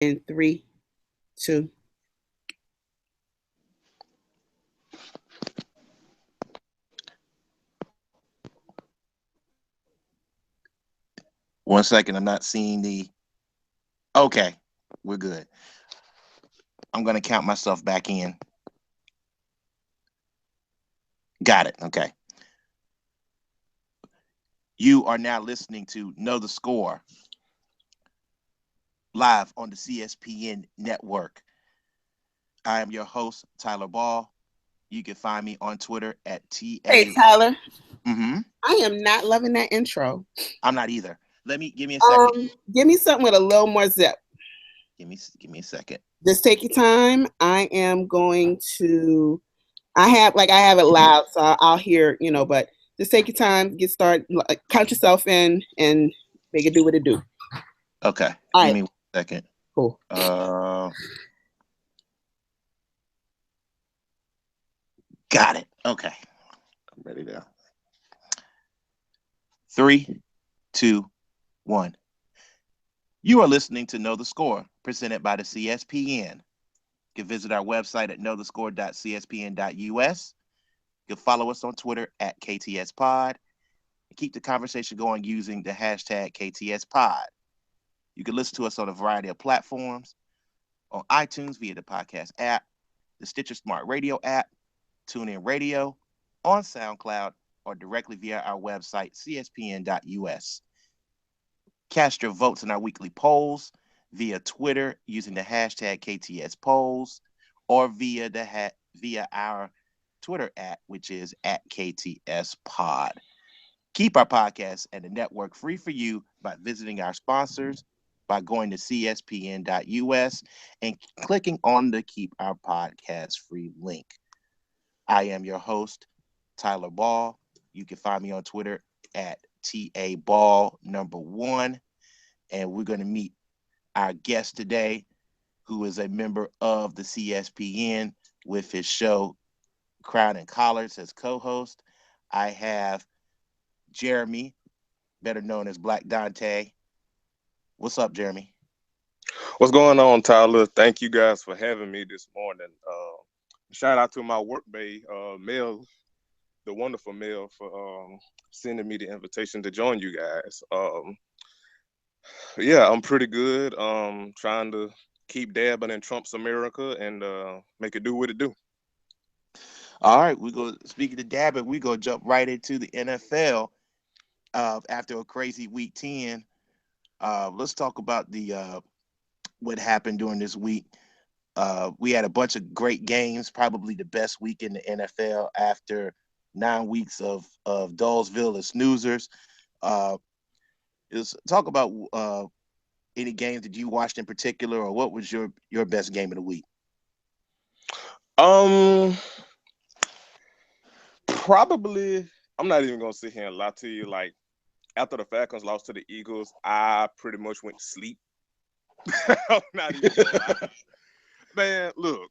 In three, two. 1 second. I'm not seeing the. Okay, we're good. I'm gonna count myself back in. Got it. Okay. You are now listening to Know the Score live on the CSPN network. I am your host, Tyler Ball. You can find me on Twitter at Hey, TA. Tyler. Mm-hmm. I am not loving that intro. I'm not either. Give me a second. Give me something with a little more zip. Give me a second. Just take your time. I am going to. I have it loud, so I'll hear. But just take your time. Get started. Count yourself in and make it do what it do. Okay. All Give right. me 1 second. Cool. Uh, got it. Okay. I'm ready now. Three, two, one. You are listening to Know the Score, presented by the CSPN. You can visit our website at knowthescore.cspn.us. You can follow us on Twitter at KTSPod and keep the conversation going using the hashtag KTSPod. You can listen to us on a variety of platforms on iTunes via the podcast app, the Stitcher Smart Radio app, TuneIn Radio, on SoundCloud, or directly via our website, cspn.us. Cast your votes in our weekly polls via Twitter using the hashtag KTS polls or via our Twitter at which is at KTS Pod. Keep our podcast and the network free for you by visiting our sponsors by going to cspn.us and clicking on the Keep Our Podcast Free link. I am your host, Tyler Ball. You can find me on Twitter at TABall1. And we're going to meet our guest today, who is a member of the CSPN with his show Crown and Collars as co-host. I have Jeremy, better known as Black Dante. What's up, Jeremy? What's going on, Tyler? Thank you guys for having me this morning. Shout out to my workmate, Mel, the wonderful Mel, for sending me the invitation to join you guys. Yeah, I'm pretty good. Trying to keep dabbing in Trump's America and make it do what it do. All right, we go. Speaking of dabbing, we go jump right into the NFL after a crazy week 10. Let's talk about the what happened during this week. We had a bunch of great games, probably the best week in the NFL after 9 weeks of Dullsville and snoozers. Uh, is talk about any games that you watched in particular, or what was your best game of the week? Um, Probably. I'm not even gonna sit here and lie to you. Like after the Falcons lost to the Eagles, I pretty much went to sleep. I'm not even gonna lie. Man, look.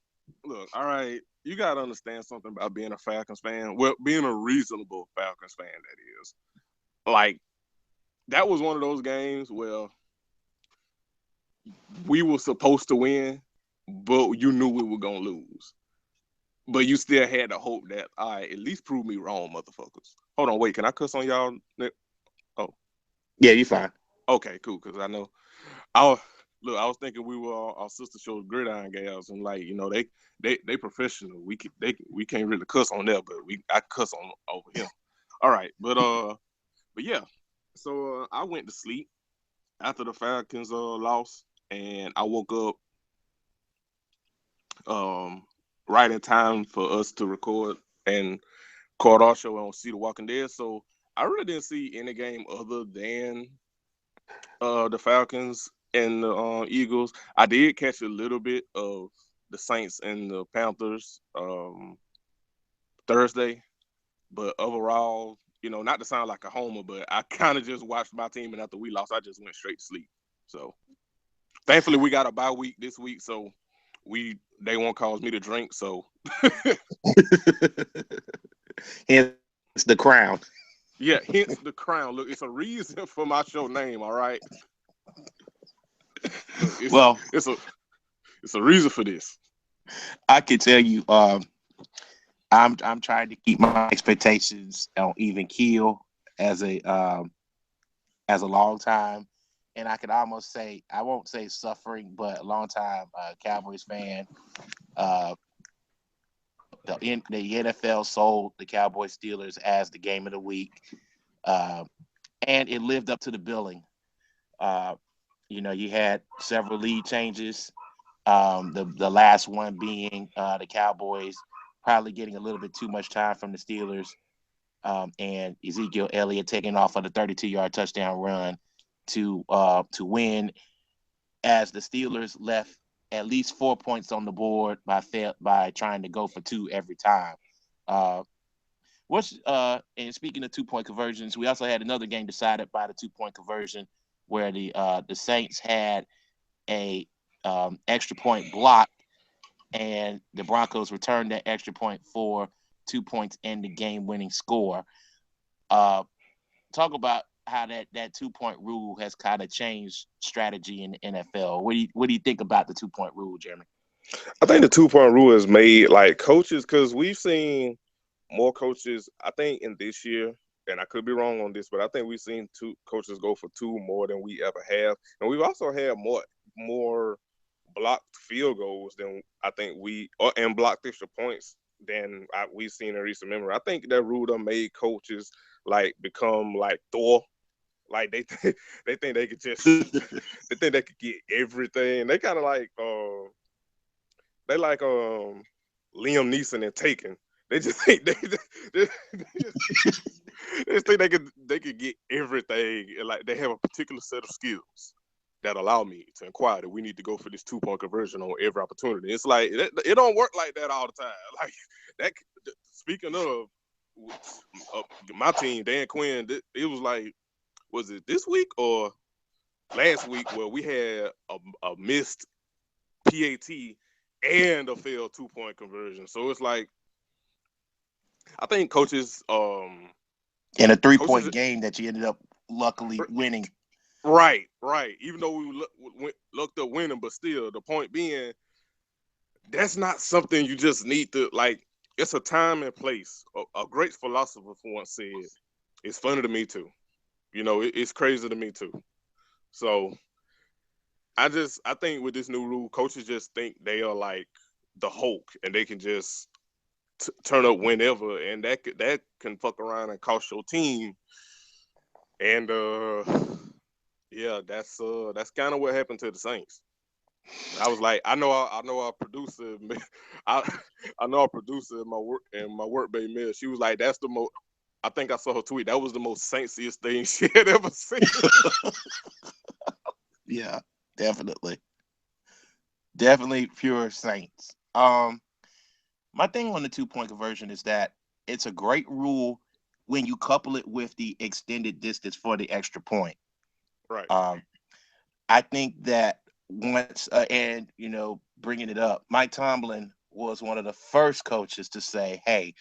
All right, you gotta understand something about being a Falcons fan. Well, being a reasonable Falcons fan, that is. Like that was one of those games where we were supposed to win, but you knew we were gonna lose. But you still had to hope that, all right, at least prove me wrong, motherfuckers. Hold on, wait, can I cuss on y'all? Oh, Yeah, you fine. okay, cool. Because I know I was, look, I was thinking we were our sister show Gridiron Gals, and like they professional. We can't really cuss on there, but I cuss on over here. All right, but yeah. So I went to sleep after the Falcons lost, and I woke up um right in time for us to record and caught our show on See the Walking Dead. So I really didn't see any game other than the Falcons and the Eagles. I did catch a little bit of the Saints and the Panthers Thursday, but overall, not to sound like a homer, but I kind of just watched my team, and after we lost, I just went straight to sleep. So thankfully, we got a bye week this week, so they won't cause me to drink. So Hence the crown. yeah, hence the crown. Look, it's a reason for my show name. All right. It's Well, it's a reason for this. I can tell you, I'm trying to keep my expectations on even keel as a long time, and I could almost say I won't say suffering, but a long time Cowboys fan. Uh, the NFL sold the Cowboys Steelers as the game of the week, uh, and it lived up to the billing. Uh, you had several lead changes. The last one being the Cowboys probably getting a little bit too much time from the Steelers, and Ezekiel Elliott taking off on the 32-yard touchdown run to win, as the Steelers left at least 4 points on the board by trying to go for two every time. Uh, and speaking of 2-point conversions, we also had another game decided by the 2-point conversion where the Saints had a extra point blocked, and the Broncos returned that extra point for 2 points and the game-winning score. Talk about how that 2-point rule has kind of changed strategy in the NFL. What do you think about the 2-point rule, Jeremy? I think the 2-point rule is made like coaches, because we've seen more coaches. I think in this year, and I could be wrong on this, but I think we've seen two coaches go for two more than we ever have, and we've also had more blocked field goals than I think and blocked extra points than we've seen in recent memory. I think that rule done made coaches like become like Thor. Like they think they could just they think they could get everything. They kind of like they like Liam Neeson and Taken. They just think they just think they could get everything, and like they have a particular set of skills that allow me to inquire that we need to go for this 2-point conversion on every opportunity. It's like it don't work like that all the time. Like that. Speaking of my team, Dan Quinn, it was like, was it this week or last week where we had a missed PAT and a failed 2-point conversion? So it's like, I think coaches in a 3-point game that you ended up luckily winning. Right. Even though we looked up winning, but still, the point being, that's not something you just need to like. It's a time and place. A great philosopher once said, "It's funny to me too." It's crazy to me too. So I think with this new rule, coaches just think they are like the Hulk and they can just turn up whenever, and that can fuck around and cost your team. And yeah, that's kind of what happened to the Saints. I was like, I know our producer, I know our producer in my work bay Mill. She was like, that's the most. I think I saw her tweet. That was the most Saintsiest thing she had ever seen. Yeah, definitely pure Saints. My thing on the 2-point conversion is that it's a great rule when you couple it with the extended distance for the extra point. Right. I think that once, and bringing it up, Mike Tomlin was one of the first coaches to say, "Hey,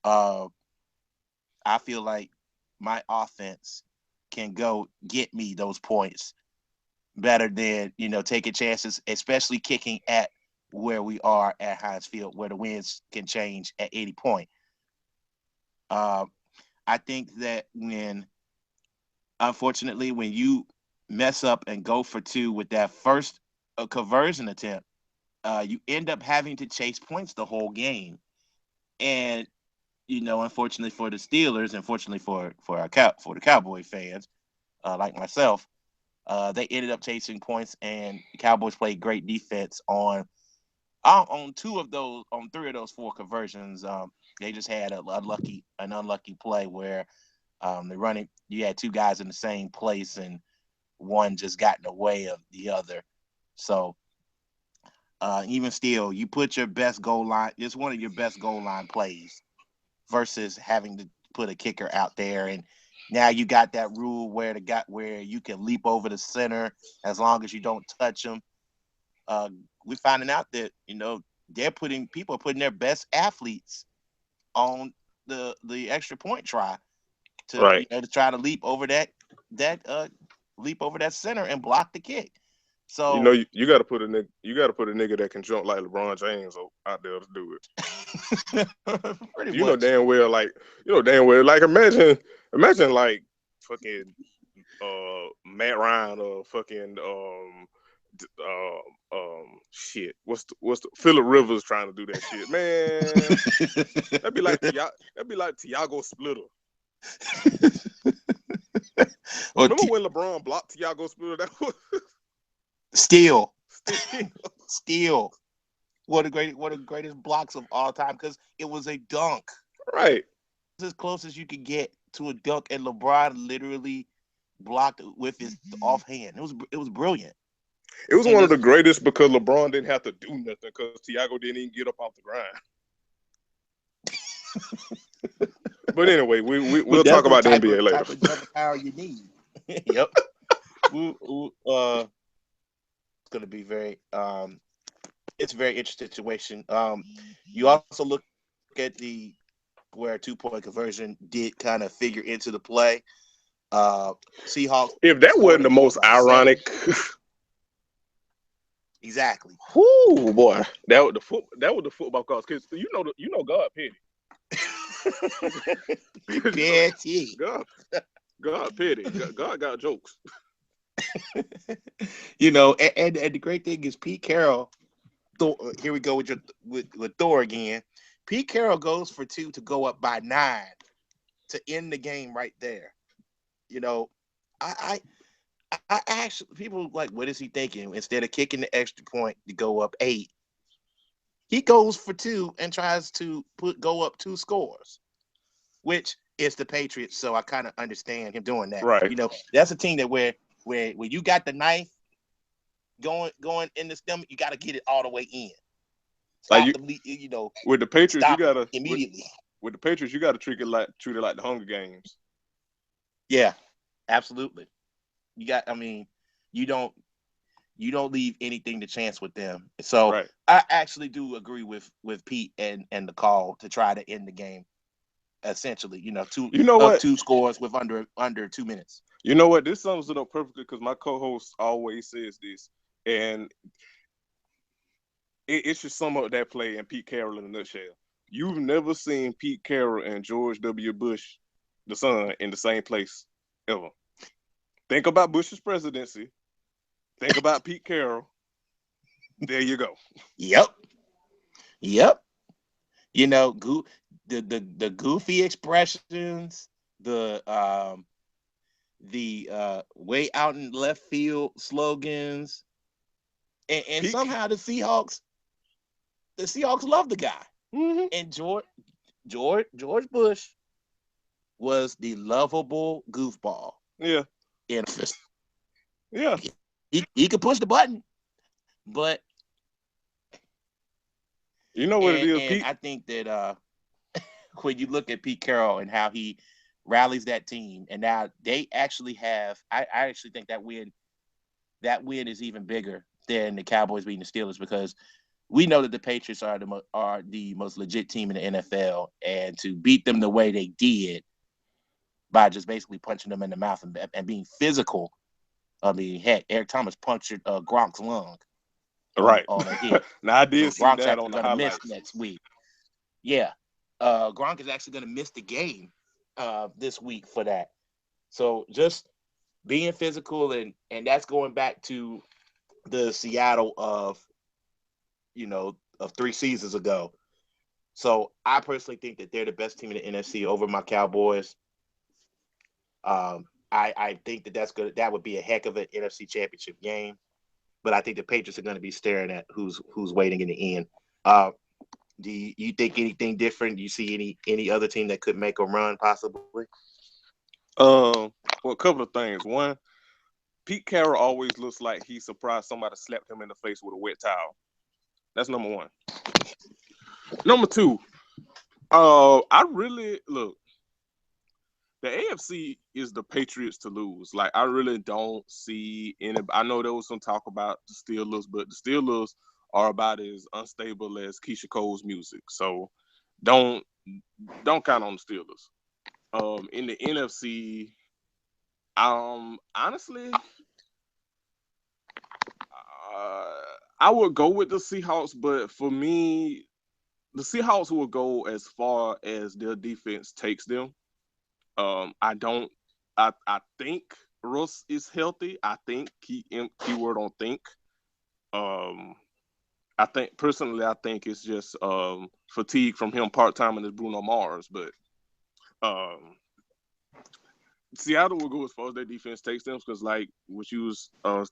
I feel like my offense can go get me those points better than taking chances, especially kicking at where we are at Heinz Field, where the winds can change at 80 point." I think that unfortunately, when you mess up and go for two with that first conversion attempt, you end up having to chase points the whole game. And unfortunately for the Steelers, unfortunately for the Cowboy fans like myself, they ended up chasing points, and the Cowboys played great defense on 3 of those 4 conversions. They just had an unlucky play where you had 2 guys in the same place and one just got in the way of the other. So even still, you put your best goal line. It's one of your best goal line plays versus having to put a kicker out there. And now you got that rule where you can leap over the center as long as you don't touch them. We're finding out that people are putting their best athletes on the extra point try to right. to try to leap over that center and block the kick. So you got to put a nigga. You got to put a nigga that can jump like LeBron James out there to do it. pretty You know much. damn well, like imagine like fucking Matt Ryan or fucking shit. What's the Phillip Rivers trying to do that shit, man? That'd be like Tiago Splitter. Remember when LeBron blocked Tiago Splitter? That was Still. One of the greatest blocks of all time because it was a dunk. Right. It's as close as you could get to a dunk, and LeBron literally blocked with his offhand. It was brilliant. It was one of the greatest because LeBron didn't have to do nothing because Tiago didn't even get up off the ground. But anyway, we'll talk about the NBA later. Type of jump power you need. Yep. It's going to be it's a very interesting situation. You also look at where a 2-point conversion did kind of figure into the play. Seahawks. If that wasn't the most ironic. Exactly. Whoo, boy. That was the football calls. Because you know God petty. Petty. God petty. God got jokes. And the great thing is Pete Carroll. Here we go with Thor again. Pete Carroll goes for 2 to go up by 9 to end the game right there. I actually, people like, what is he thinking? Instead of kicking the extra point to go up 8, he goes for 2 and tries to go up 2 scores, which is the Patriots. So I kind of understand him doing that. Right. That's a team that where you got the knife going in the stomach, you got to get it all the way in. With the Patriots, you gotta immediately. With the Patriots, you gotta treat it like the Hunger Games. Yeah, absolutely. You don't leave anything to chance with them. So right. I actually do agree with Pete and the call to try to end the game. Essentially, 2 scores with under 2 minutes. You know what? This sums it up perfectly because my co-host always says this, and it should sum up that play and Pete Carroll in a nutshell. You've never seen Pete Carroll and George W. Bush, the son, in the same place ever. Think about Bush's presidency. Think about Pete Carroll. There you go. Yep. The goofy expressions, the way out in left field slogans, and somehow the Seahawks love the guy. Mm-hmm. And George Bush was the lovable goofball. Yeah. Yeah. He could push the button, but you know what it is, Pete? I think that when you look at Pete Carroll and how he rallies that team, and now they actually have, I actually think that win is even bigger than the Cowboys beating the Steelers, because we know that the Patriots are the most legit team in the NFL, and to beat them the way they did by just basically punching them in the mouth and being physical. I mean, heck, Eric Thomas punctured Gronk's lung. Right. On a hit. Now I did see Gronk's that on the highlights. miss next week. Yeah. Gronk is actually going to miss the game this week for that. So just being physical, and that's going back to the Seattle of 3 seasons ago. So I personally think that they're the best team in the NFC over my Cowboys. I think that would be a heck of an NFC Championship game, but I think the Patriots are going to be staring at who's waiting in the end. Do you think anything different? Do you see any other team that could make a run possibly? Well, a couple of things. One, Pete Carroll always looks like he's surprised somebody slapped him in the face with a wet towel. That's number one. Number two, I really look. The AFC is the Patriots to lose. Like, I really don't see any. I know there was some talk about the Steelers, but the Steelers are about as unstable as Keisha Cole's music. So don't count on the Steelers. In the NFC, honestly, I would go with the Seahawks, but for me, the Seahawks will go as far as their defense takes them. I don't. I think Russ is healthy. I think keyword on think. Um, I think personally, I think it's just fatigue from him part time and it's Bruno Mars. But um, Seattle will go as far as their defense takes them because, like what you was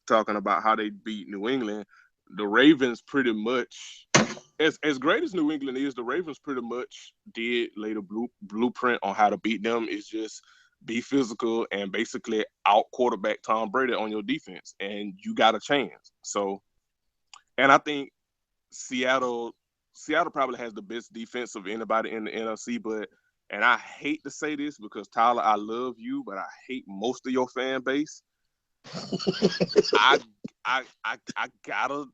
talking about, how they beat New England, the Ravens pretty much. As great as New England is, the Ravens pretty much did lay the blueprint on how to beat them. It's just be physical and basically out quarterback Tom Brady on your defense, and you got a chance. So, and I think Seattle probably has the best defense of anybody in the NFC. But, and I hate to say this because Tyler, I love you, but I hate most of your fan base. I gotta.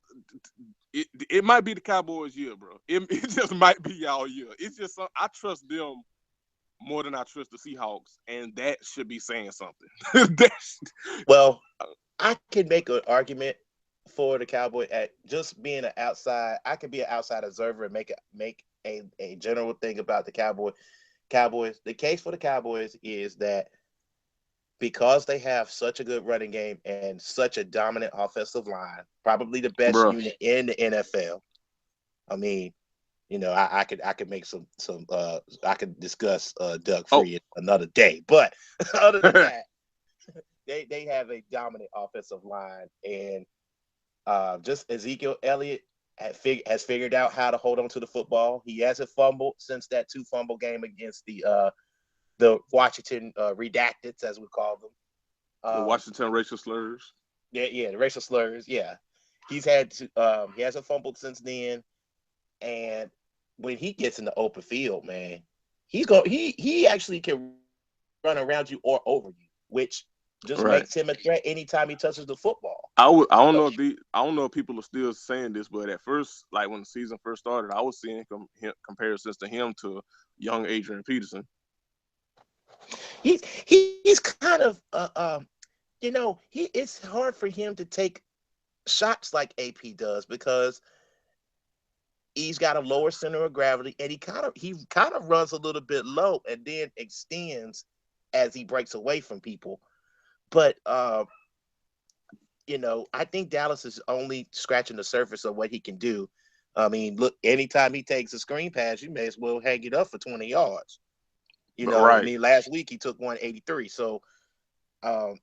It might be the Cowboys' year, bro. It just might be y'all year. It's just I trust them more than I trust the Seahawks, and that should be saying something. Well, I can make an argument for the Cowboy at just being an outside. I could be an outside observer and make a general thing about the Cowboys. The case for the Cowboys is that because they have such a good running game and such a dominant offensive line, probably the best unit in the NFL. I mean, you know, I could make some I could discuss Doug Free another day, but other than that, they have a dominant offensive line, and just Ezekiel Elliott has figured out how to hold on to the football. He hasn't fumbled since that 2 fumble game against the Washington redacteds, as we call them. The Washington racial slurs. Yeah, the racial slurs. Yeah, he hasn't fumbled since then, and when he gets in the open field, man, he actually can run around you or over you, which just makes him a threat anytime he touches the football. I don't know if people are still saying this, but at first, like when the season first started, I was seeing comparisons to him to young Adrian Peterson. He's kind of it's hard for him to take shots like AP does because he's got a lower center of gravity, and he kind of runs a little bit low and then extends as he breaks away from people. But I think Dallas is only scratching the surface of what he can do. I mean, look, anytime he takes a screen pass, you may as well hang it up for 20 yards. I mean, last week he took 183. So I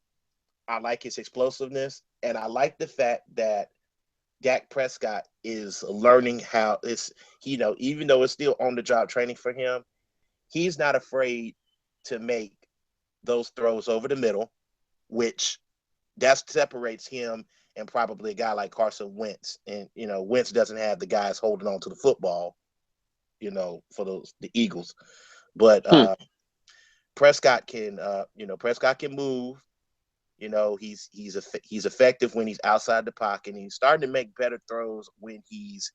like his explosiveness, and I like the fact that Dak Prescott is learning how even though it's still on the job training for him, he's not afraid to make those throws over the middle, which that separates him and probably a guy like Carson Wentz. And, Wentz doesn't have the guys holding on to the football, for the Eagles. But Prescott can move. He's effective when he's outside the pocket, and he's starting to make better throws when he's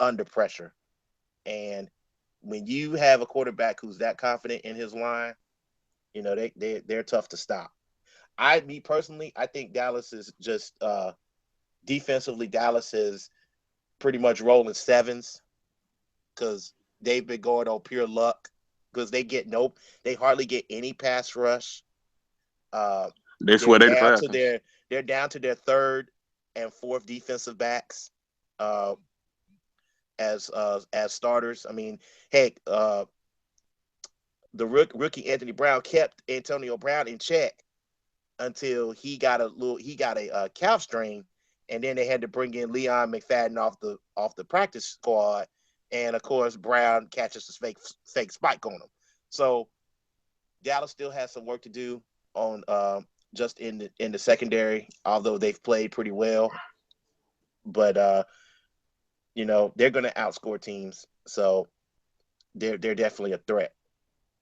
under pressure. And when you have a quarterback who's that confident in his line, they're tough to stop. Me personally, I think Dallas is just defensively. Dallas is pretty much rolling sevens because they've been going on pure luck because they hardly get any pass rush. They're down to their third and fourth defensive backs as starters. I mean, heck, the rookie Anthony Brown kept Antonio Brown in check until he got a calf strain, and then they had to bring in Leon McFadden off the practice squad, and of course Brown catches this fake spike on him. So Dallas still has some work to do on just in the secondary, although they've played pretty well. But they're going to outscore teams, so they're definitely a threat.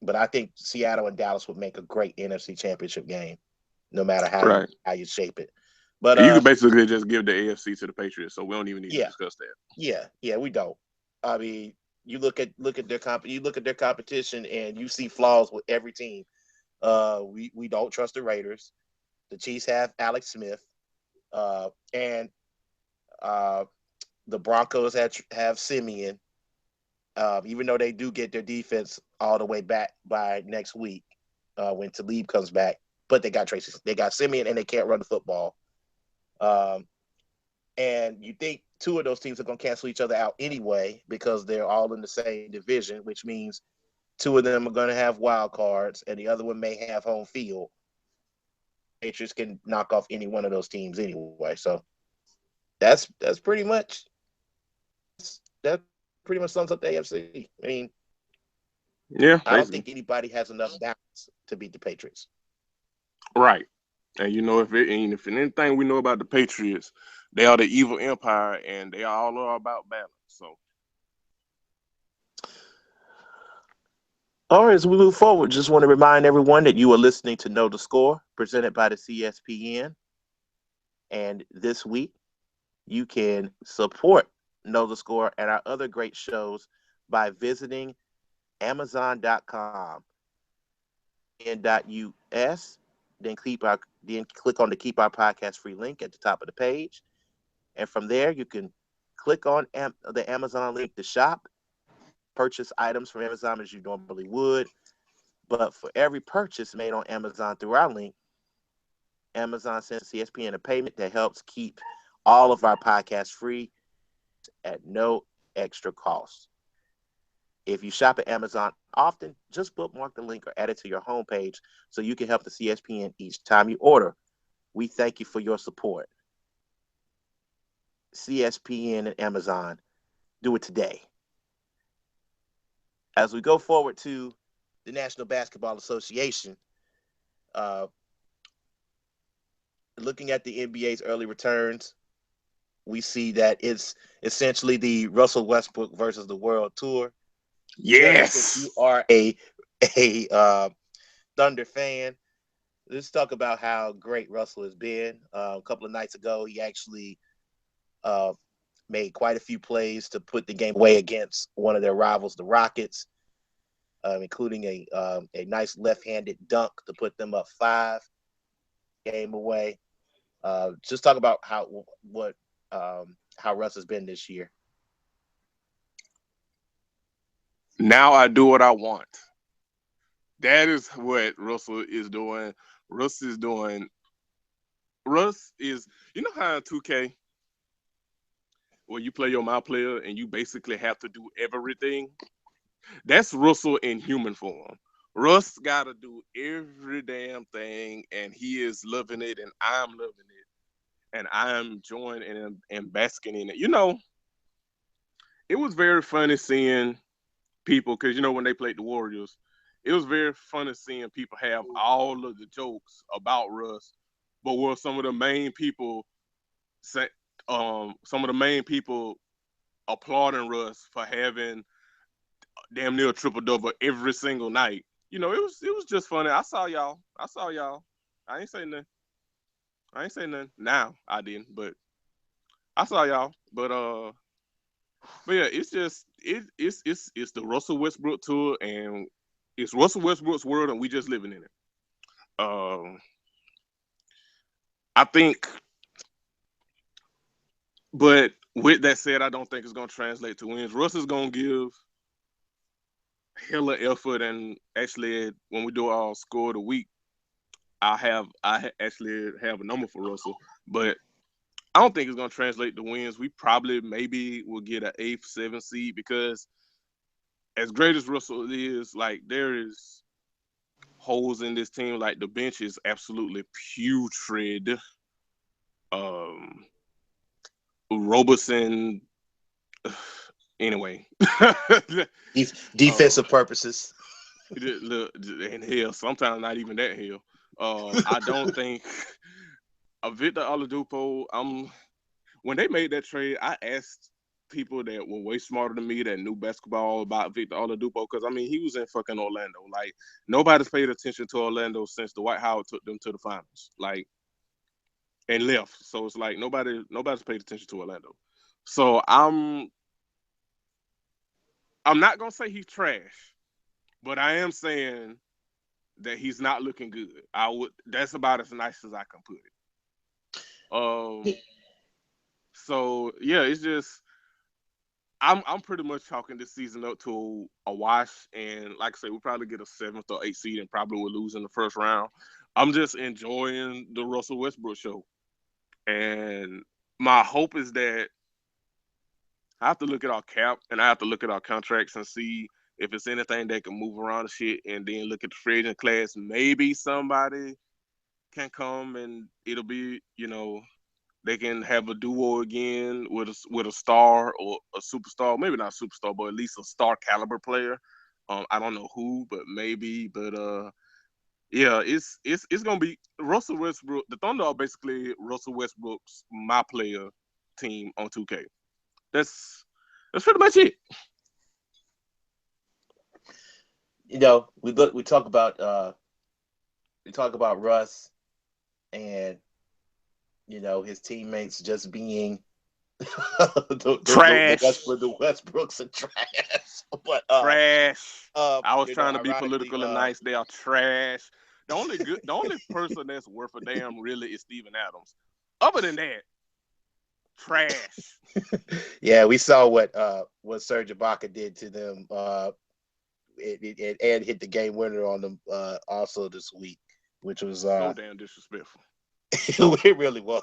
But I think Seattle and Dallas would make a great NFC Championship game, no matter how you shape it. But you can basically just give the AFC to the Patriots, so we don't even need to discuss that. Yeah, we don't. I mean, you look at their competition, and you see flaws with every team. We don't trust the Raiders. The Chiefs have Alex Smith, and The Broncos have Simeon, even though they do get their defense all the way back by next week when Talib comes back. But they got Tracy, they got Simeon, and they can't run the football. And you think two of those teams are going to cancel each other out anyway because they're all in the same division, which means two of them are going to have wild cards, and the other one may have home field. Patriots can knock off any one of those teams anyway. So that's pretty much that pretty much sums up the AFC. I mean, Yeah, I don't think anybody has enough balance to beat the Patriots. right. And if anything we know about the Patriots, they are the evil empire, and they all are about balance. So, all right, as we move forward, just want to remind everyone that you are listening to Know the Score, presented by the CSPN. And this week, you can support Know the Score and our other great shows by visiting Amazon.com and.us. Then click on the Keep Our Podcast Free link at the top of the page. And from there, you can click on the Amazon link to shop, purchase items from Amazon as you normally would. But for every purchase made on Amazon through our link, Amazon sends CSPN a payment that helps keep all of our podcasts free at no extra cost. If you shop at Amazon often, just bookmark the link or add it to your homepage so you can help the CSPN each time you order. We thank you for your support. CSPN and Amazon, do it today. As we go forward to the National Basketball Association, looking at the NBA's early returns, we see that it's essentially the Russell Westbrook versus the World Tour. yes, If you are a Thunder fan, let's talk about how great Russell has been. A couple of nights ago, he actually made quite a few plays to put the game away against one of their rivals, the Rockets, including a nice left-handed dunk to put them up 5 game away. Just talk about how Russ has been this year. now I do what I want. That is what Russell is doing. Russ is, how in 2K, where you play your my player and you basically have to do everything? That's Russell in human form. Russ got to do every damn thing, and he is loving it, and I'm loving it, and I'm enjoying it and basking in it. It was very funny seeing people, because when they played the Warriors, it was very funny seeing people have all of the jokes about Russ, but were some of the main people applauding Russ for having damn near a triple double every single night. It was just funny. I saw y'all. I ain't saying nothing. Now I didn't, but I saw y'all. But yeah, it's just it's the Russell Westbrook tour, and it's Russell Westbrook's world, and we just living in it. I think, but with that said, I don't think it's gonna translate to wins. Russ is gonna give hella effort, and actually, when we do our score of the week, I actually have a number for Russell, but I don't think it's gonna translate to wins. We probably maybe will get an 8th, 7th seed, because as great as Russell is, like, there is holes in this team. Like, the bench is absolutely putrid. Roberson. Anyway, Defensive purposes. And hell, sometimes not even that hell. I don't think Victor Oladipo. When they made that trade, I asked people that were way smarter than me that knew basketball about Victor Oladipo, because he was in fucking Orlando. Like, nobody's paid attention to Orlando since Dwight Howard took them to the finals, like, and left. So it's like nobody's paid attention to Orlando. So I'm not gonna say he's trash, but I am saying that he's not looking good. That's about as nice as I can put it. So yeah, it's just I'm pretty much chalking this season up to a wash, and like I said, we'll probably get a 7th or 8th seed, and probably will lose in the first round. I'm just enjoying the Russell Westbrook show, and my hope is that I have to look at our cap and I have to look at our contracts and see if it's anything that can move around the shit, and then look at the free agent class. Maybe somebody can come and it'll be, they can have a duo again with a star or a superstar, maybe not a superstar, but at least a star caliber player. I don't know who, but maybe. But yeah, it's gonna be Russell Westbrook. The Thunder are basically Russell Westbrook's my player team on 2K. That's that's pretty much it. We talk about Russ and his teammates just being Trash. the Westbrooks are trash. But Trash. I was trying to be ironically, political and nice. They are trash. The only person that's worth a damn really is Steven Adams. Other than that, trash. yeah, we saw what Serge Ibaka did to them. And hit the game winner on them also this week, which was So damn disrespectful. it really was.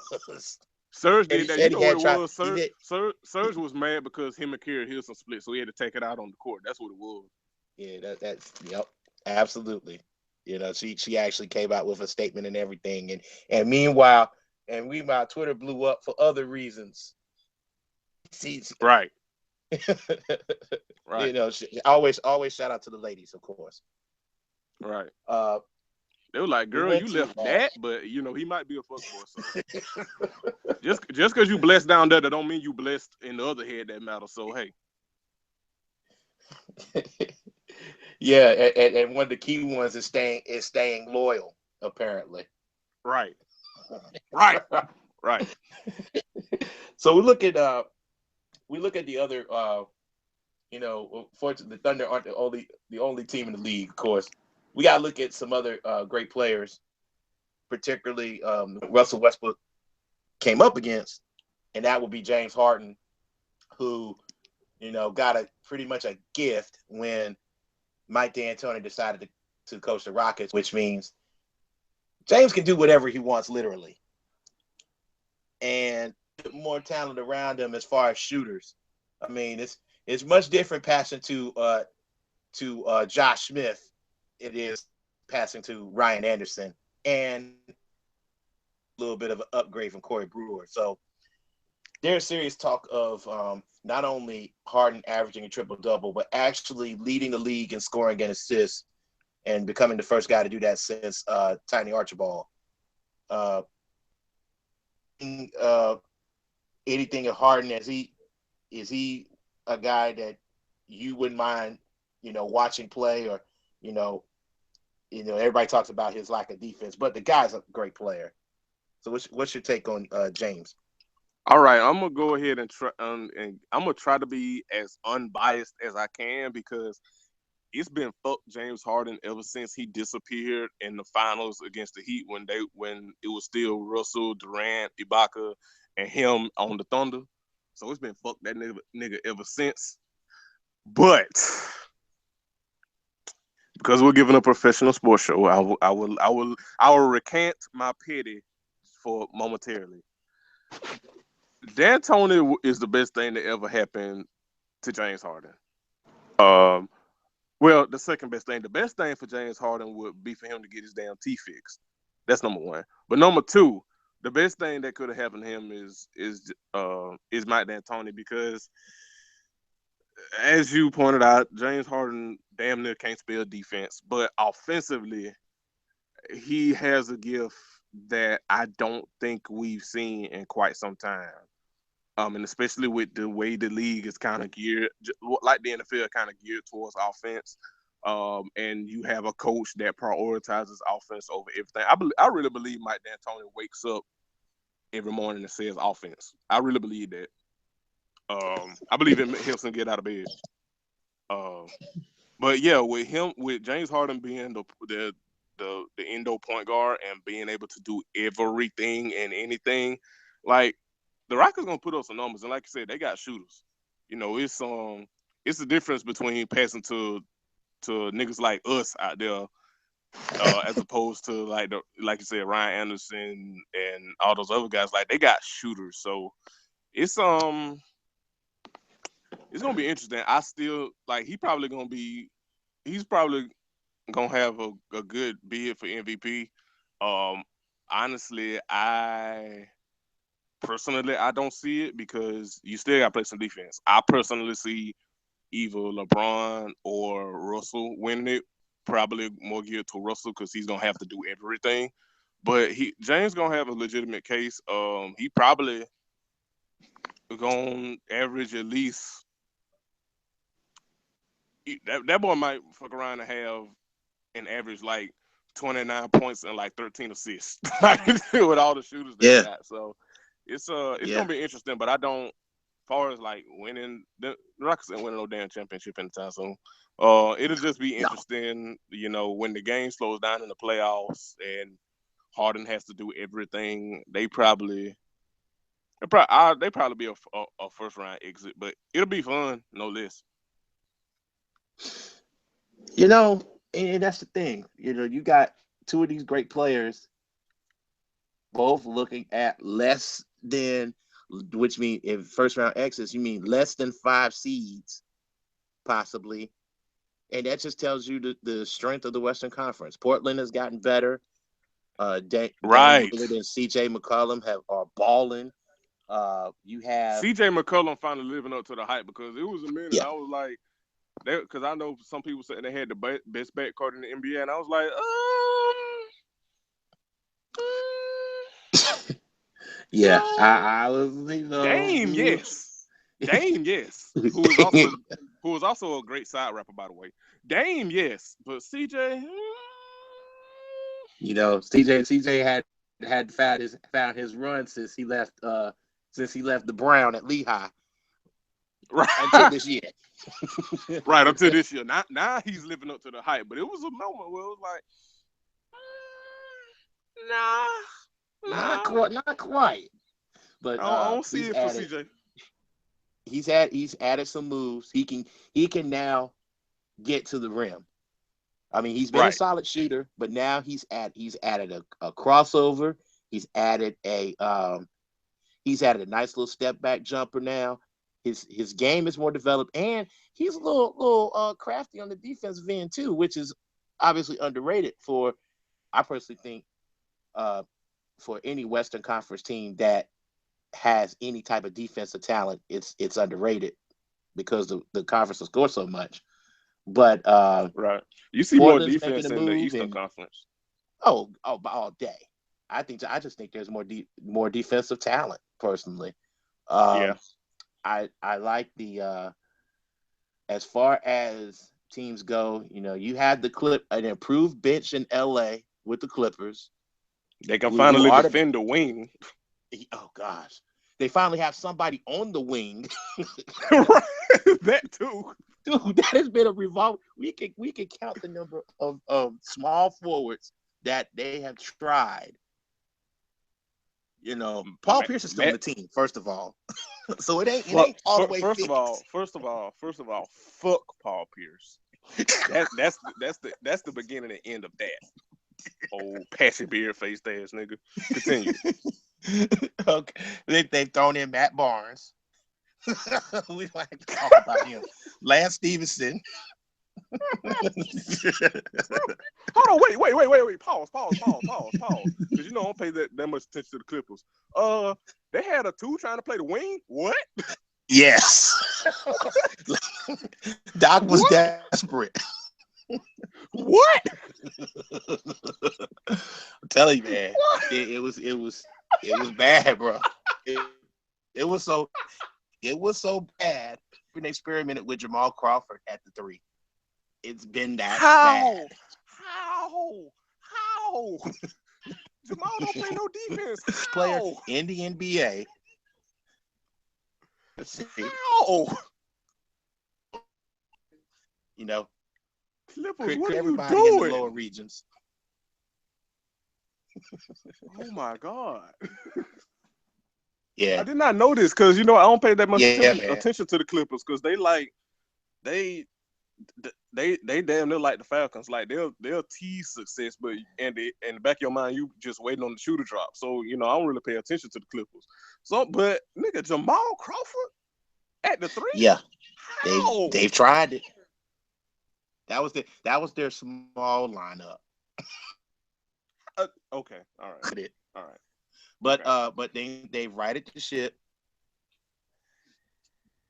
Serge did that. You know what it was? Serge was mad because him and Kerry Hilson split, so he had to take it out on the court. That's what it was. Yeah, that's yep, absolutely. She actually came out with a statement and everything, and meanwhile, Twitter blew up for other reasons. Right. Right. Always shout out to the ladies, of course. Right. They were like, "Girl, you left that," but he might be a fuckboy. So just because you blessed down there, that don't mean you blessed in the other head that matters. So hey. Yeah, and one of the key ones is staying loyal, apparently. Right. Right. Right. So we look at the other fortunately the Thunder aren't the only team in the league, of course. We gotta look at some other great players, particularly Russell Westbrook came up against, and that would be James Harden, who got pretty much a gift when Mike D'Antoni decided to coach the Rockets, which means James can do whatever he wants, literally, and more talent around him as far as shooters. I mean, it's much different passing to Josh Smith. It is passing to Ryan Anderson, and a little bit of an upgrade from Corey Brewer. So there's serious talk of not only Harden averaging a triple-double, but actually leading the league in scoring and assists and becoming the first guy to do that since Tiny Archibald. Anything of Harden, is he a guy that you wouldn't mind, watching play, or, everybody talks about his lack of defense, but the guy's a great player. So what's your take on James? All right, I'm gonna go ahead and try, and I'm gonna try to be as unbiased as I can, because it's been fuck James Harden ever since he disappeared in the finals against the Heat when it was still Russell, Durant, Ibaka, and him on the Thunder. So it's been fuck that nigga ever since. But because we're giving a professional sports show, I will recant my pity for momentarily. D'Antoni is the best thing that ever happened to James Harden. Well, the second best thing. The best thing for James Harden would be for him to get his damn teeth fixed. That's number one. But number two, the best thing that could have happened to him is Mike D'Antoni, because, as you pointed out, James Harden damn near can't spell defense, but offensively, he has a gift that I don't think we've seen in quite some time. And especially with the way the league is kind of geared, like the NFL, kind of geared towards offense. And you have a coach that prioritizes offense over everything. I really believe Mike D'Antoni wakes up every morning and says offense. I really believe that. I believe it helps him get out of bed. But yeah, with James Harden being the endo point guard and being able to do everything and anything, like, the Rockets gonna put up some numbers, and like you said, they got shooters. You know, it's the difference between passing to niggas like us out there, as opposed to like you said, Ryan Anderson and all those other guys. Like they got shooters, so it's gonna be interesting. I still like he's probably gonna have a good bid for MVP. Honestly, I don't see it because you still gotta play some defense. I personally see either LeBron or Russell winning it. Probably more geared to Russell because he's gonna have to do everything. But James gonna have a legitimate case. He probably gonna average at least that boy might fuck around and have an average like 29 points and like 13 assists with all the shooters they got. So it's gonna be interesting, but I don't, as far as like winning, the Rockets ain't winning no damn championship anytime soon. It'll just be interesting, you know, when the game slows down in the playoffs and Harden has to do everything. They probably be a first round exit, but it'll be fun, no less. You know, and that's the thing. You know, you got two of these great players, both looking at less than, which means in first round exits, you mean less than 5 seeds, possibly. And that just tells you the strength of the Western Conference. Portland has gotten better. Right. Dame Lillard and CJ McCollum are balling. You have CJ McCollum finally living up to the hype, because it was a minute I was like, because I know some people saying they had the best backcourt in the NBA, and I was like, yeah, I was, you know, Dame, yes. Who was also a great side rapper, by the way. Dame, yes, but CJ, you know, CJ had found his run since he left the Brown at Lehigh. Right. Until this year. Right, until this year. Now he's living up to the hype, but it was a moment where it was like, not quite. But I don't see it for CJ. He's added some moves. He can now get to the rim. I mean, he's been a solid shooter, but now he's added a crossover. He's added a nice little step back jumper now. His game is more developed, and he's a little crafty on the defensive end too, which is obviously underrated I personally think, for any Western Conference team that has any type of defensive talent, it's underrated because the conference will score so much. But right, you see Portland's more defense in the Eastern Conference. Oh, all day. I just think there's more defensive talent personally. I like the as far as teams go, you know, you had an improved bench in LA with the Clippers. They can finally defend the wing. Oh gosh. They finally have somebody on the wing. Right. That too. Dude, that has been a revolt. We can count the number of small forwards that they have tried. You know, Paul Pierce is still on the team, first of all. So it ain't all the way. First of all, fuck Paul Pierce. That's the beginning and end of that. Old patchy beard faced ass nigga. Continue. Okay. They've thrown in Matt Barnes. We like to talk about him. Lance Stevenson. Hold on, wait. Pause. Because you know I don't pay that much attention to the Clippers. They had a 2 trying to play the wing? What? Yes. Doc was desperate. What? I'm telling you, man. It was bad, bro. It was so bad when they experimented with Jamal Crawford at the 3. It's been that bad. How? Jamal don't play no defense. Player in the NBA. Let's see. How? You know, Clippers, what are you everybody doing? in the lower regions. Oh my God. Yeah. I did not know this because I don't pay that much Yeah, man. attention to the Clippers because they damn near like the Falcons. Like they'll tease success, but in the back of your mind, you just waiting on the shoe to drop. So I don't really pay attention to the Clippers. So, but nigga, Jamal Crawford at the 3. Yeah, How? they've tried it. That was their small lineup. Okay, all right, all right. But Okay. but they righted the ship.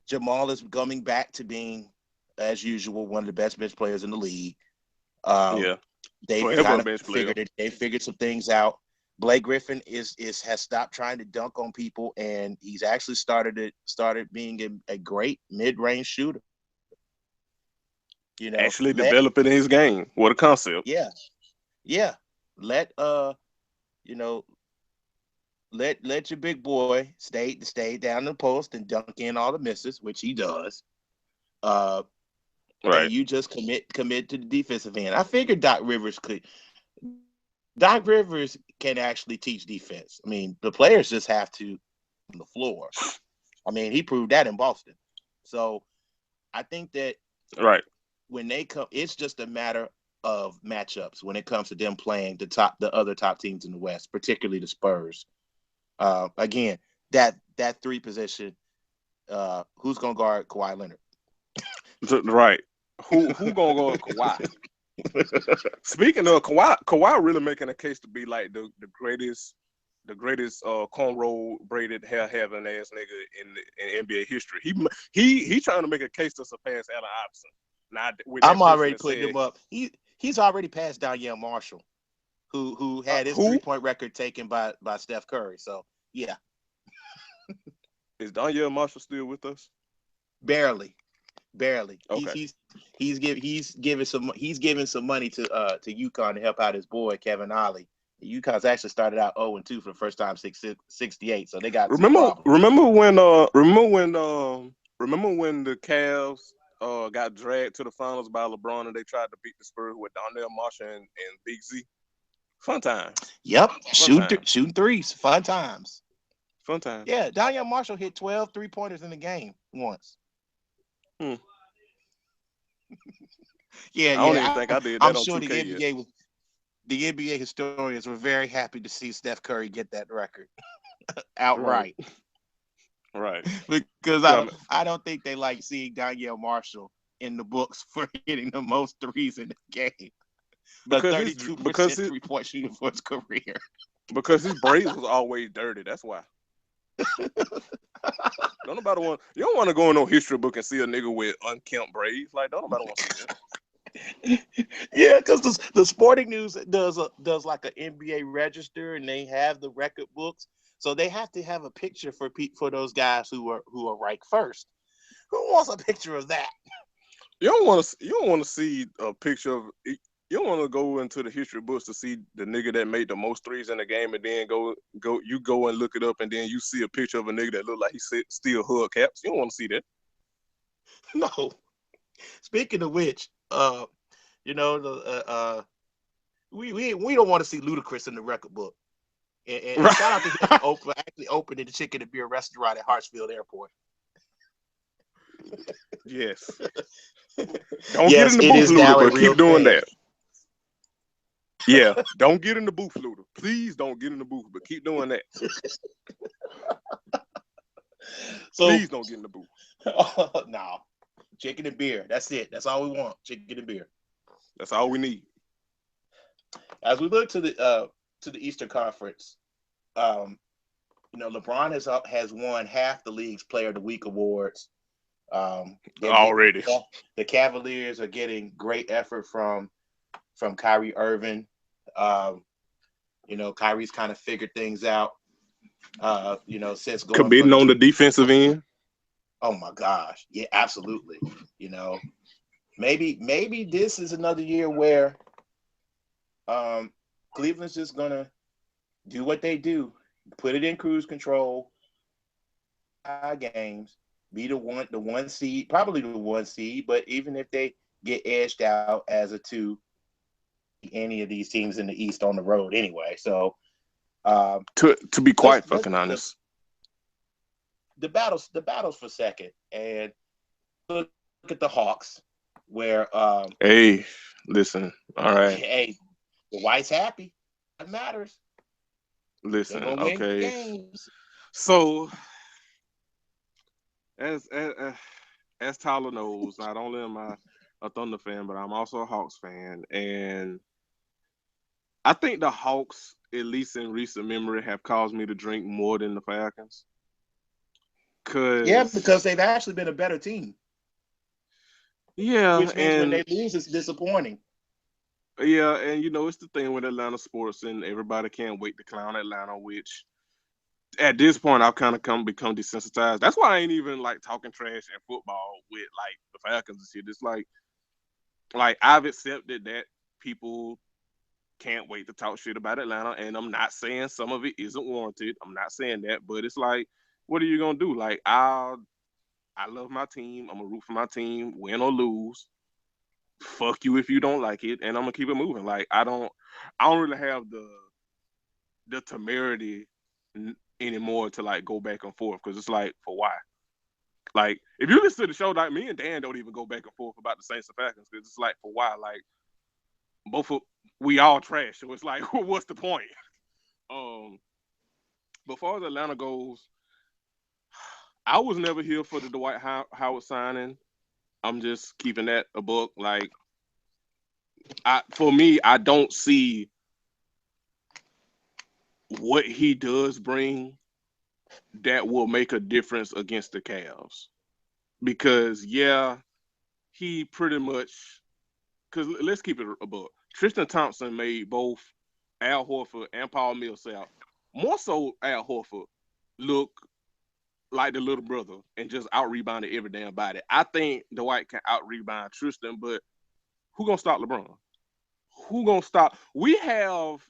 Jamal is coming back to being, as usual, one of the best bench players in the league. Yeah, They've forever kind a bench of player. figured it. They figured some things out. Blake Griffin has stopped trying to dunk on people, and he's actually started being a great mid-range shooter. Actually developing his game. What a concept. Yeah. Let let your big boy stay down the post and dunk in all the misses, which he does. Right. And you just commit to the defensive end. I figured Doc Rivers can actually teach defense. I mean, the players just have to on the floor. I mean, he proved that in Boston. So I think that when they come, it's just a matter of matchups when it comes to them playing the other top teams in the West, particularly the Spurs. Again, that 3 position, who's gonna guard Kawhi Leonard? Right. Who gonna go with Kawhi? Speaking of Kawhi really making a case to be like the greatest cornrow braided hair having ass nigga in NBA history. He trying to make a case to surpass Allen Iverson. Now, I'm already putting him up. He's already passed Donyell Marshall, who had his 3-point record taken by Steph Curry. So yeah. Is Donyell Marshall still with us? Barely. Okay. He's giving some money to UConn to help out his boy Kevin Ollie. UConn's actually started out 0-2 for the first time since 68, so they got remember when the Cavs got dragged to the finals by LeBron and they tried to beat the Spurs with Donnell Marshall and Big Z. Fun times. Yep, shooting threes. Fun times. Yeah, Donyell Marshall hit 12 3-pointers in the game once. Yeah, I don't even think I did that I'm on sure 2K the NBA historians were very happy to see Steph Curry get that record outright. Right. Because I don't think they like seeing Donyell Marshall in the books for hitting the most threes in the game. Because 32% 3-point shooting for his career. Because his braids was always dirty. That's why. You don't want to go in no history book and see a nigga with unkempt braids. Like, don't nobody want to see that. Yeah, because the Sporting News does like an NBA register, and they have the record books, so they have to have a picture for those guys who are ranked first. Who wants a picture of that? You don't want to see a picture of. You don't want to go into the history books to see the nigga that made the most threes in the game, and then go and look it up, and then you see a picture of a nigga that look like he still hug caps. You don't want to see that. No. Speaking of which, we don't want to see Ludacris in the record book. And shout out to him for actually opening the Chicken and Beer restaurant at Hartsfield Airport. Yes. Don't get in the booth, Luda, but keep doing that. Yeah, don't get in the booth, Luda. Please don't get in the booth, but keep doing that. Please don't get in the booth. No. Chicken and beer. That's it. That's all we want. Chicken and beer. That's all we need. As we look to the Eastern Conference, LeBron has won half the league's Player of the Week awards. Already. The Cavaliers are getting great effort from Kyrie Irving. Kyrie's kind of figured things out. Since going committing on the defensive end. Oh my gosh. Yeah, absolutely. Maybe this is another year where Cleveland's just gonna do what they do, put it in cruise control, 5 games, be the one seed, probably the 1 seed, but even if they get edged out as a 2, any of these teams in the East on the road anyway. So to be quite fucking honest, the battles for second, and look at the Hawks, where Hey, listen. All right. hey, the Whites happy. That matters. They're Listen. gonna win Okay. games. So as Tyler knows, not only am I a Thunder fan, but I'm also a Hawks fan, and I think the Hawks, at least in recent memory, have caused me to drink more than the Falcons. Yeah, Cause because they've actually been a better team. yeah, Which means when and they lose, it's disappointing. yeah, and it's the thing with Atlanta sports, and everybody can't wait to clown Atlanta, which at this point I've kind of become desensitized. That's why I ain't even like talking trash in football with like the Falcons and shit. It's like I've accepted that people can't wait to talk shit about Atlanta, and I'm not saying some of it isn't warranted. I'm not saying that, but it's like, what are you gonna do? Like I love my team. I'm gonna root for my team, win or lose. Fuck you if you don't like it, and I'm gonna keep it moving. Like I don't really have the temerity anymore to like go back and forth, because it's like, for why? Like if you listen to the show, like me and Dan don't even go back and forth about the Saints and Falcons, because it's like, for why? Like we all trash, so it's like what's the point? But far as Atlanta goes, I was never here for the Dwight Howard signing. I'm just keeping that a book. Like for me, I don't see what he does bring that will make a difference against the Cavs. Because yeah, he pretty much, because let's keep it a book. Tristan Thompson made both Al Horford and Paul Millsap, more so Al Horford, look like the little brother and just out rebounded every damn body. I think Dwight can out rebound Tristan, but who gonna stop LeBron? Who gonna stop? We have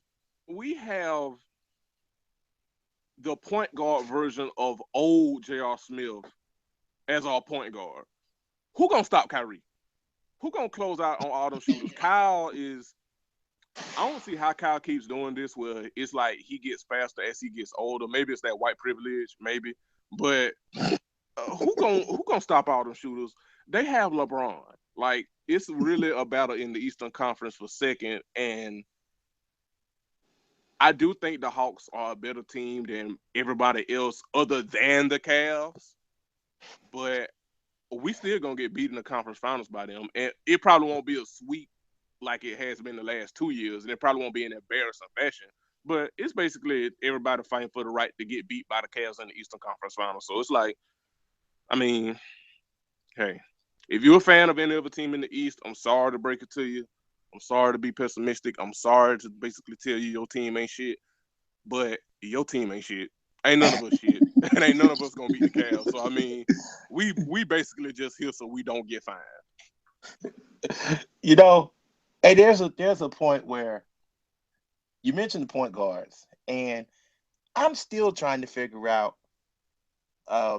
the point guard version of old J.R. Smith as our point guard. Who gonna stop Kyrie? Who gonna close out on all those shooters? Kyle is. I don't see how Kyle keeps doing this, where it's like he gets faster as he gets older. Maybe it's that white privilege, maybe. But who gonna stop all them shooters? They have LeBron. Like, it's really a battle in the Eastern Conference for second, and I do think the Hawks are a better team than everybody else other than the Cavs. But we still gonna get beat in the conference finals by them, and it probably won't be a sweep like it has been the last 2 years, and it probably won't be in embarrassing fashion. But it's basically everybody fighting for the right to get beat by the Cavs in the Eastern Conference Finals. So it's like, I mean, hey, if you're a fan of any other team in the East, I'm sorry to break it to you. I'm sorry to be pessimistic. I'm sorry to basically tell you your team ain't shit, but your team ain't shit. Ain't none of us shit, and ain't none of us gonna beat the Cavs. So I mean, we basically just here so we don't get fined. Hey, there's a point where you mentioned the point guards, and I'm still trying to figure out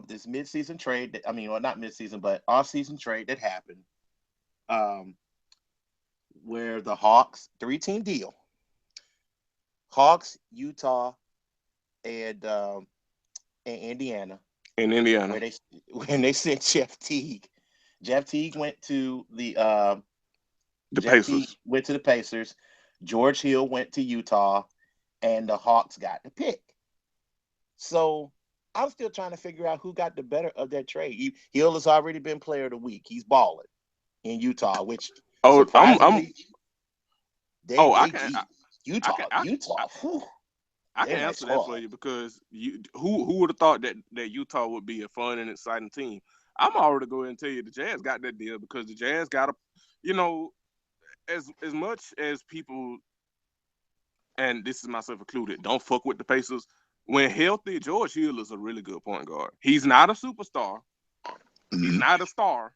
this midseason trade. Not midseason, but off-season trade that happened, where the Hawks 3-team deal, Hawks, Utah, and Indiana. In Indiana, when they sent Jeff Teague. Jeff Teague went to the Pacers. Teague went to the Pacers. George Hill went to Utah, and the Hawks got the pick. So I'm still trying to figure out who got the better of that trade. Hill has already been Player of the Week. He's balling in Utah, which surprisingly, Utah. I can answer that for you, because who would have thought that Utah would be a fun and exciting team? I'm already going to tell you the Jazz got that deal, because the Jazz got as much as people, and this is myself included, don't fuck with the Pacers. When healthy, George Hill is a really good point guard. He's not a superstar. Mm-hmm. He's not a star.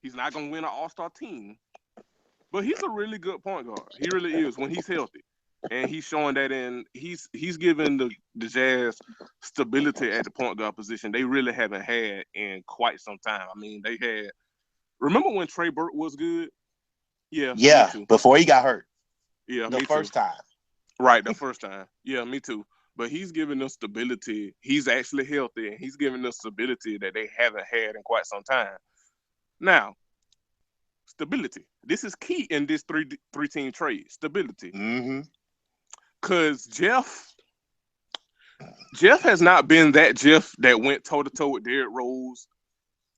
He's not going to win an all-star team. But he's a really good point guard. He really is when he's healthy. And he's showing that he's giving the Jazz stability at the point guard position they really haven't had in quite some time. I mean, remember when Trey Burke was good? Yeah, before he got hurt. Yeah, the first time. Right, the first time. Yeah, me too. but he's giving them stability. He's actually healthy, and he's giving them stability that they haven't had in quite some time. Now, stability. This is key in this three team trade. Stability, because Jeff has not been that Jeff that went toe to toe with Derrick Rose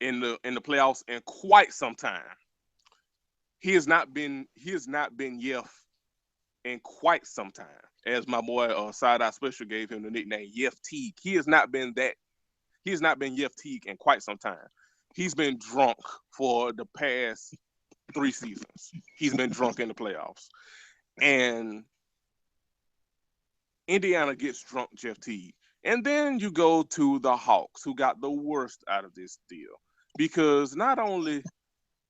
in the playoffs in quite some time. He has not been Jeff in quite some time. As my boy Side Eye Special gave him the nickname Jeff Teague. He has not been Jeff Teague in quite some time. He's been drunk for the past 3 seasons. He's been drunk in the playoffs. And Indiana gets drunk Jeff Teague. And then you go to the Hawks, who got the worst out of this deal. Because not only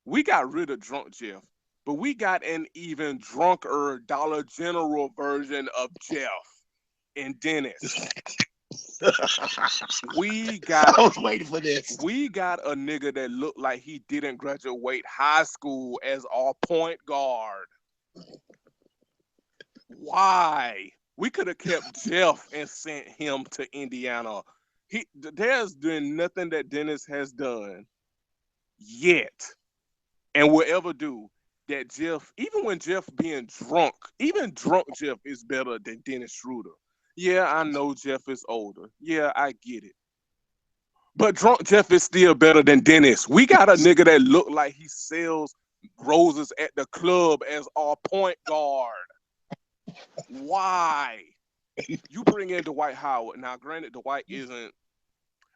we got rid of drunk Jeff, but we got an even drunker Dollar General version of Jeff in Dennis. I was waiting for this. We got a nigga that looked like he didn't graduate high school as our point guard. Why? We could have kept Jeff and sent him to Indiana. There's been nothing that Dennis has done yet and will ever do that Jeff, even when Jeff being drunk, even drunk Jeff is better than Dennis Schroeder. Yeah, I know Jeff is older. Yeah, I get it. But drunk Jeff is still better than Dennis. We got a nigga that look like he sells roses at the club as our point guard. Why? You bring in Dwight Howard. Now, granted, Dwight isn't.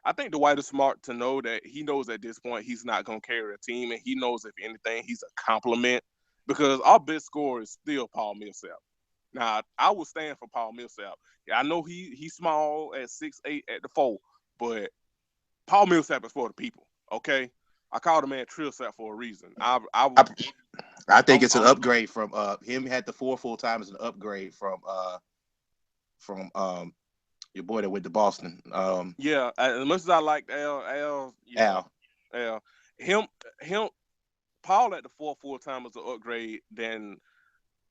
I think Dwight is smart to know that he knows at this point he's not going to carry a team, and he knows, if anything, he's a compliment, because our best scorer is still Paul Millsap. Now, I would stand for Paul Millsap. Yeah, I know he's small at 6'8" at the 4, but Paul Millsap is for the people, okay? I call the man Trillsap for a reason. I think it's an upgrade from him had the 4 full time as an upgrade from your boy that went to Boston. Yeah, as much as I liked Al. Him, Paul at the 4 full time was an upgrade than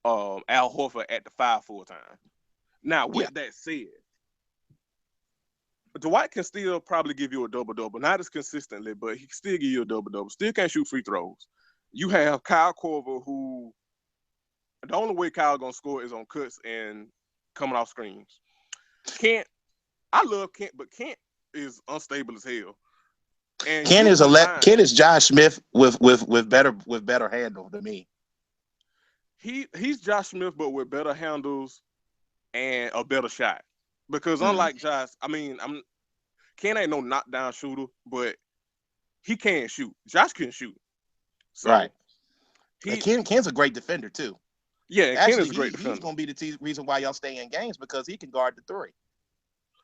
Al Horford at the 5 full time. Now, with that said, Dwight can still probably give you a double-double, not as consistently, but he can still give you a double-double. Still can't shoot free throws. You have Kyle Korver, who the only way Kyle gonna score is on cuts and coming off screens. I love Kent, but Kent is unstable as hell. And Kent is Josh Smith with better handle than me. He's Josh Smith, but with better handles and a better shot. Because unlike Josh, Ken ain't no knockdown shooter, but he can shoot. Josh can shoot. So right. Ken's a great defender too. Yeah, actually, Ken is a great defender. He's gonna be the reason why y'all stay in games, because he can guard the 3.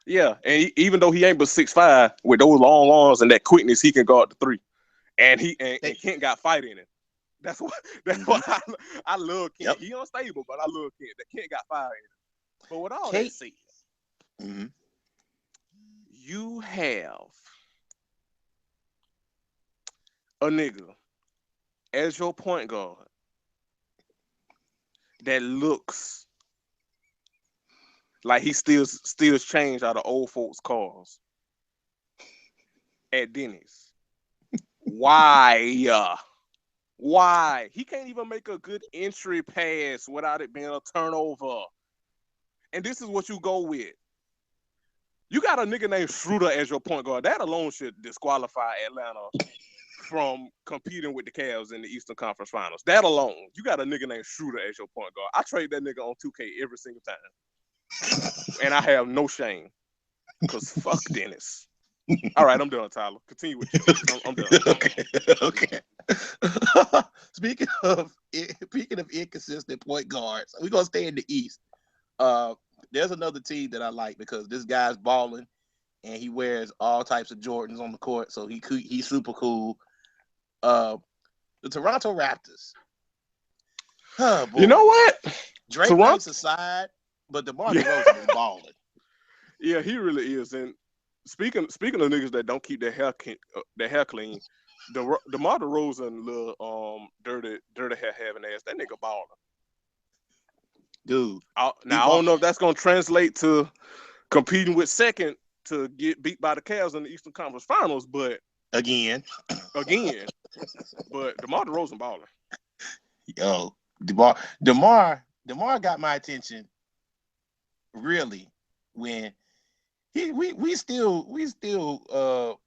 Yeah, and even though he ain't but 6'5", with those long arms and that quickness, he can guard the 3. And Kent got fight in him. That's why I love Kent. Yep. He unstable, but I love Kent. That Kent got fire in him. But with all that said, you have a nigga as your point guard that looks like he steals change out of old folks' cars at Denny's. Why? Why? He can't even make a good entry pass without it being a turnover. And this is what you go with. You got a nigga named Schroeder as your point guard. That alone should disqualify Atlanta from competing with the Cavs in the Eastern Conference Finals. That alone. You got a nigga named Schroeder as your point guard. I trade that nigga on 2K every single time. And I have no shame. Because fuck Dennis. All right, I'm done, Tyler. Continue with you. I'm done. Okay. Speaking of inconsistent point guards, we're gonna stay in the East. There's another team that I like because this guy's balling and he wears all types of Jordans on the court, so he's super cool. The Toronto Raptors. Oh, boy. You know what? Drake takes aside, but DeMar DeRozan is balling. Yeah, he really is. And speaking of niggas that don't keep their hair clean, DeMar DeRozan, little dirty hair having ass, that nigga balling. Dude. I don't know if that's gonna translate to competing with second to get beat by the Cavs in the Eastern Conference Finals, but again, but DeMar DeRozan balling. Yo, DeMar got my attention really when we still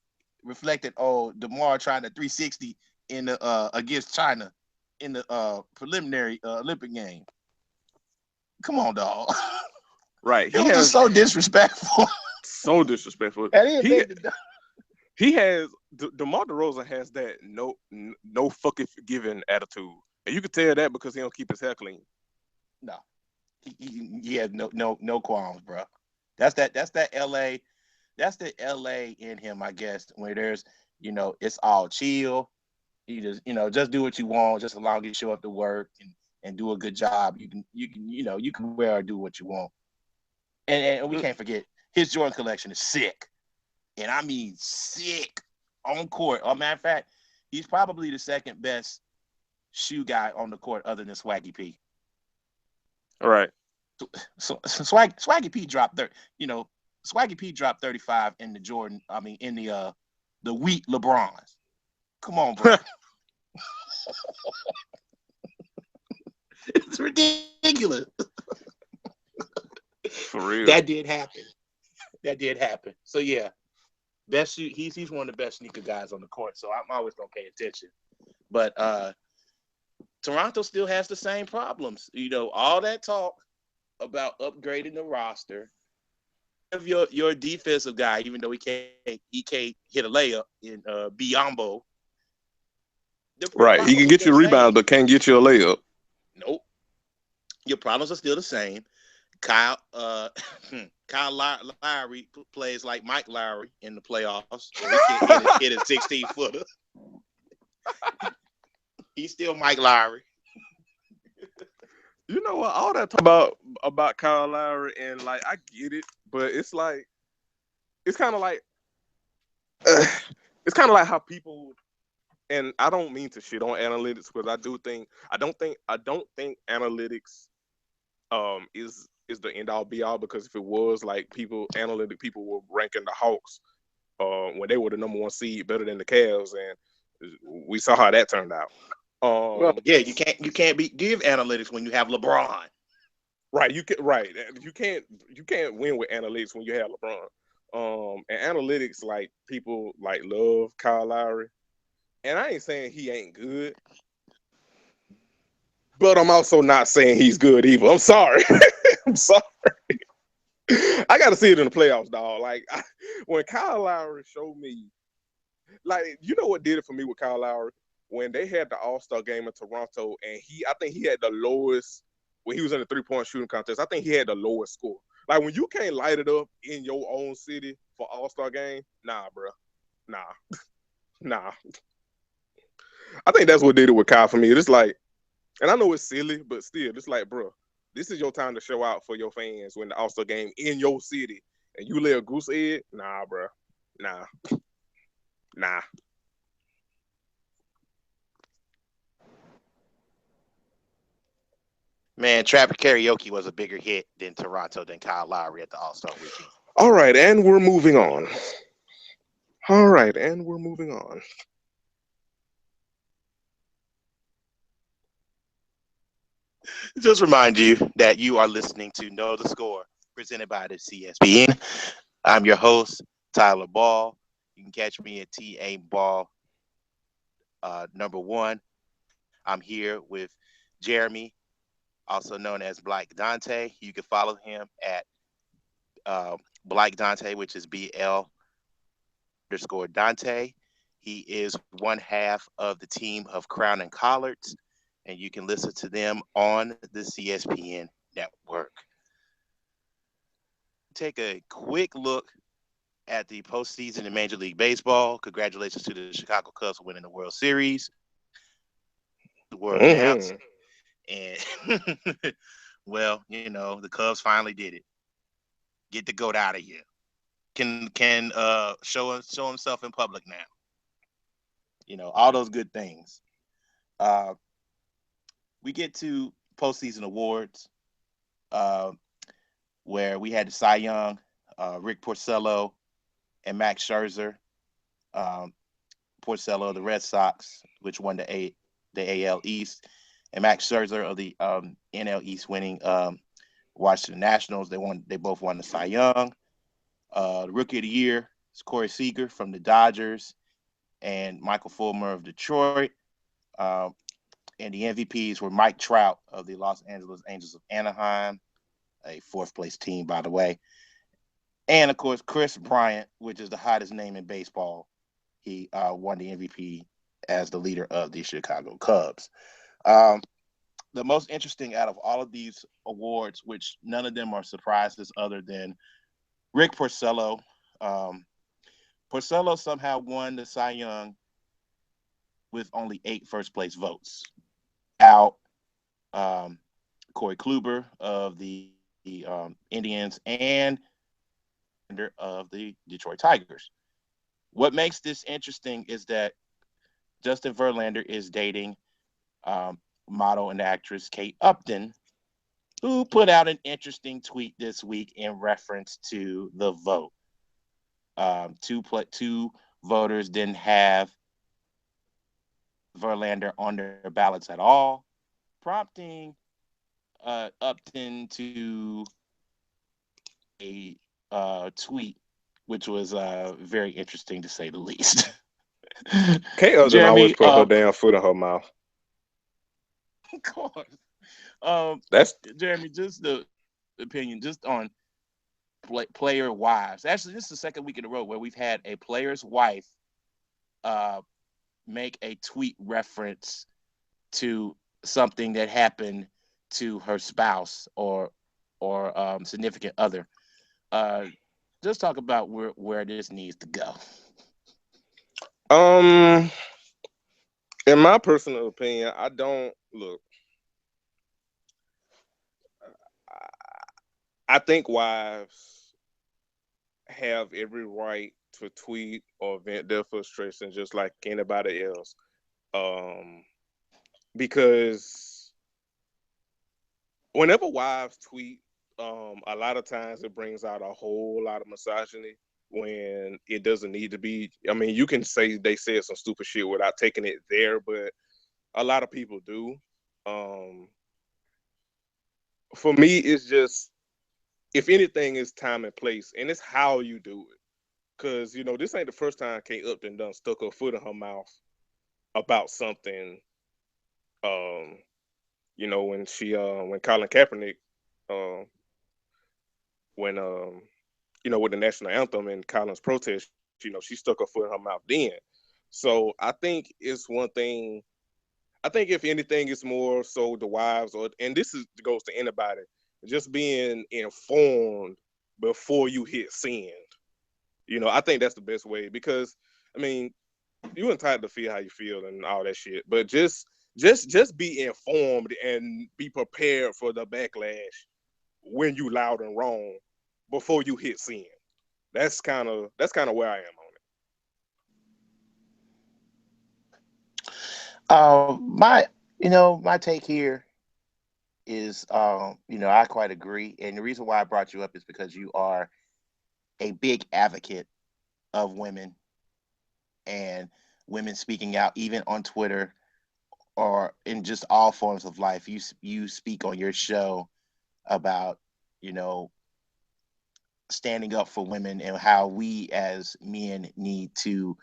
reflected on DeMar trying to 360 in the against China in the preliminary Olympic game. Come on, dog. Right. It was just so disrespectful. So disrespectful. He has DeMar DeRozan has that no fucking forgiving attitude, and you can tell that because he don't keep his hair clean. No, he has no qualms, bro. That's that LA. That's the LA in him, I guess. Where there's it's all chill. You just do what you want, just as long as you show up to work and do a good job. You can wear or do what you want. And we can't forget his Jordan collection is sick. And I mean sick on court. As a matter of fact, he's probably the second best shoe guy on the court other than Swaggy P. All right. So Swaggy P dropped Swaggy P dropped 35 in the Jordan. I mean in the wheat LeBrons. Come on, bro. It's ridiculous. For real. That did happen. So yeah. Best shoe. He's one of the best sneaker guys on the court, so I'm always gonna pay attention. But Toronto still has the same problems. All that talk about upgrading the roster of your defensive guy, even though he can't hit a layup in Biyombo. Right, he can get you rebounds, but can't get you a layup. Nope. Your problems are still the same. Kyle Lowry plays like Mike Lowry in the playoffs. He can't hit a 16-footer. He's still Mike Lowry. You know what? All that talk about Kyle Lowry, and like I get it, but it's kind of like how people. And I don't mean to shit on analytics because I don't think analytics is the end all be all, because if it was, like, analytic people were ranking the Hawks when they were the number one seed better than the Cavs, and we saw how that turned out. Well, yeah, you can't give analytics when you have LeBron. Right, you can't win with analytics when you have LeBron. And analytics, like, people like love Kyle Lowry, and I ain't saying he ain't good, but I'm also not saying he's good either. I'm sorry. I'm sorry. I got to see it in the playoffs, dog. Like, when Kyle Lowry showed me, like, you know what did it for me with Kyle Lowry? When they had the All-Star game in Toronto, and I think he had the lowest, when he was in the three-point shooting contest, I think he had the lowest score. Like, when you can't light it up in your own city for All-Star game, nah, bro. Nah. I think that's what did it with Kyle for me. It's like, and I know it's silly, but still, it's like, bro, this is your time to show out for your fans when the All-Star game in your city, and you lay a goose egg? Nah, bro. Nah. Man, Trapper Karaoke was a bigger hit than Toronto than Kyle Lowry at the All-Star weekend. All right, and we're moving on. Just remind you that you are listening to Know the Score, presented by the CSPN. I'm your host, Tyler Ball. You can catch me at TA Ball #1. I'm here with Jeremy, also known as Black Dante. You can follow him at Black Dante, which is BL_Dante. He is one half of the team of Crown and Collards, and you can listen to them on the CSPN network. Take a quick look at the postseason in Major League Baseball. Congratulations to the Chicago Cubs for winning the World Series. The world announced, and well, the Cubs finally did it. Get the goat out of here. Can show himself in public now. All those good things. We get to postseason awards, where we had the Cy Young Rick Porcello and Max Scherzer. Um, Porcello of the Red Sox, which won the AL East, and Max Scherzer of the NL East, winning Washington Nationals. They both won the Cy Young. The Rookie of the Year is Corey Seager from the Dodgers, and Michael Fulmer of Detroit. Um, and the MVPs were Mike Trout of the Los Angeles Angels of Anaheim, a fourth place team, by the way. And of course, Chris Bryant, which is the hottest name in baseball. He won the MVP as the leader of the Chicago Cubs. Um, the most interesting out of all of these awards, which none of them are surprises other than Rick Porcello. Porcello somehow won the Cy Young with only 8 first place votes. Out Corey Kluber of the Indians and of the Detroit Tigers. What makes this interesting is that Justin Verlander is dating model and actress Kate Upton, who put out an interesting tweet this week in reference to the vote. Two voters didn't have Verlander on their ballots at all, prompting Upton to a tweet, which was very interesting to say the least. Kate Upton always Jeremy, put her damn foot in her mouth. of course. That's Jeremy, just the opinion, just on player wives. Actually, this is the second week in a row where we've had a player's wife make a tweet reference to something that happened to her spouse or significant other. Just talk about where this needs to go. In my personal opinion, I don't look. I think wives have every right to tweet or vent their frustration just like anybody else. Because whenever wives tweet, a lot of times it brings out a whole lot of misogyny when it doesn't need to be. I mean, you can say they said some stupid shit without taking it there, but a lot of people do. For me, it's just, if anything, it's time and place, and it's how you do it. Cause this ain't the first time Kate Upton done stuck her foot in her mouth about something. When Colin Kaepernick, when with the national anthem and Colin's protest, she stuck her foot in her mouth then. So I think it's one thing. I think if anything, it's more so the wives, and this goes to anybody, just being informed before you hit send. I think that's the best way, because I mean, you entitled to feel how you feel and all that shit, but just be informed and be prepared for the backlash when you loud and wrong before you hit send. That's kind of where I am on it. My take here is, I quite agree. And the reason why I brought you up is because you are a big advocate of women and women speaking out, even on Twitter or in just all forms of life. You speak on your show about, standing up for women and how we as men need to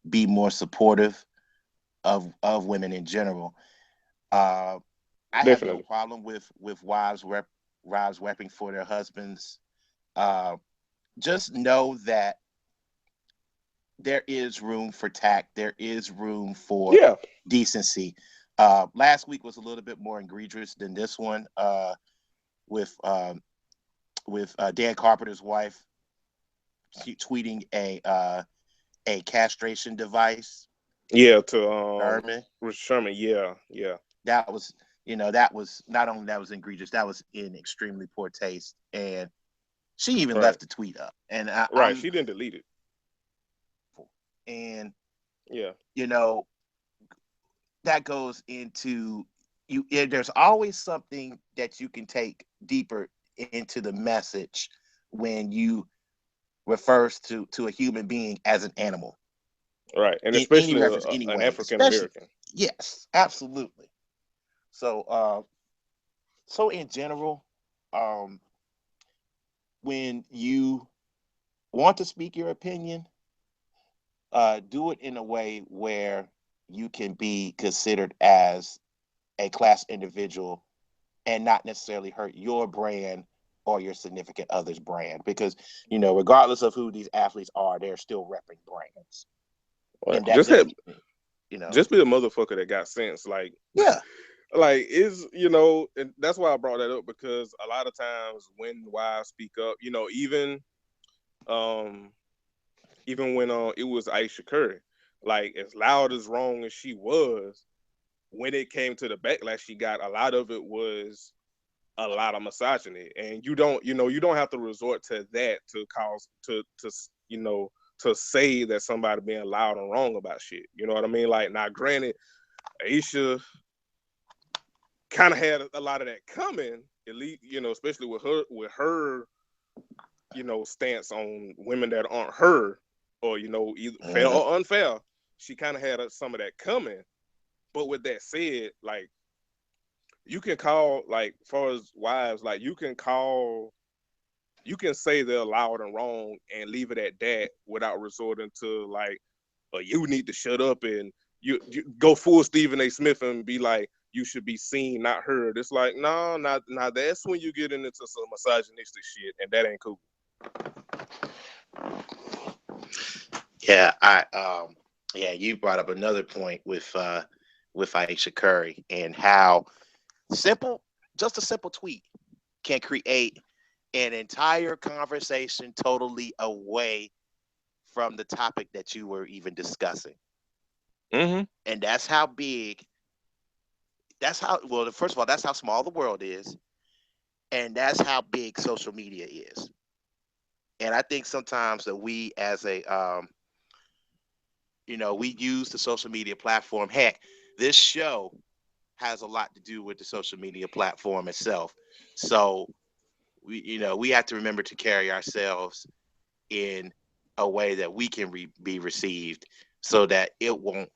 be more supportive of women in general. I have no Definitely. problem with wives repping for their husbands. Just know that there is room for tact. There is room for Yeah. decency. Last week was a little bit more egregious than this one, with Dan Carpenter's wife tweeting a castration device. Yeah, to Sherman. Sherman. Yeah. That was not only that was egregious, that was in extremely poor taste, and she even Right. left the tweet up. And She didn't delete it. And yeah, that goes into there's always something that you can take deeper into the message when you refers to a human being as an animal Right, and in any especially reference an anyway. African Especially, American. yes, absolutely. So, so in general, um, when you want to speak your opinion, do it in a way where you can be considered as a class individual and not necessarily hurt your brand or your significant other's brand, because regardless of who these athletes are, they're still repping brands, Right. and that doesn't, Just be a motherfucker that got sense. Like, yeah, is and that's why I brought that up, because a lot of times when wives speak up, um even when it was Aisha Curry, like, as loud as wrong as she was, when it came to the backlash she got, a lot of it was a lot of misogyny, and you don't have to resort to that to cause to say that somebody being loud and wrong about shit. You know what I mean? Like, now, granted, Aisha kind of had a lot of that coming, at least, especially with her stance on women that aren't her, or either fair or unfair. She kind of had some of that coming. But with that said, like, you can call, like, far as wives, like, you can say they're loud and wrong and leave it at that without resorting to, like, you need to shut up, and you go full Stephen A. Smith and be like, you should be seen, not heard. It's like, no, not that's when you get into some misogynistic shit, and that ain't cool. Yeah, you brought up another point with Aisha Curry, and how just a simple tweet can create an entire conversation totally away from the topic that you were even discussing. Mm-hmm. And that's how first of all, that's how small the world is, and that's how big social media is. And I think sometimes that we, as we use the social media platform. Heck, this show has a lot to do with the social media platform itself. So we have to remember to carry ourselves in a way that we can be received, so that it won't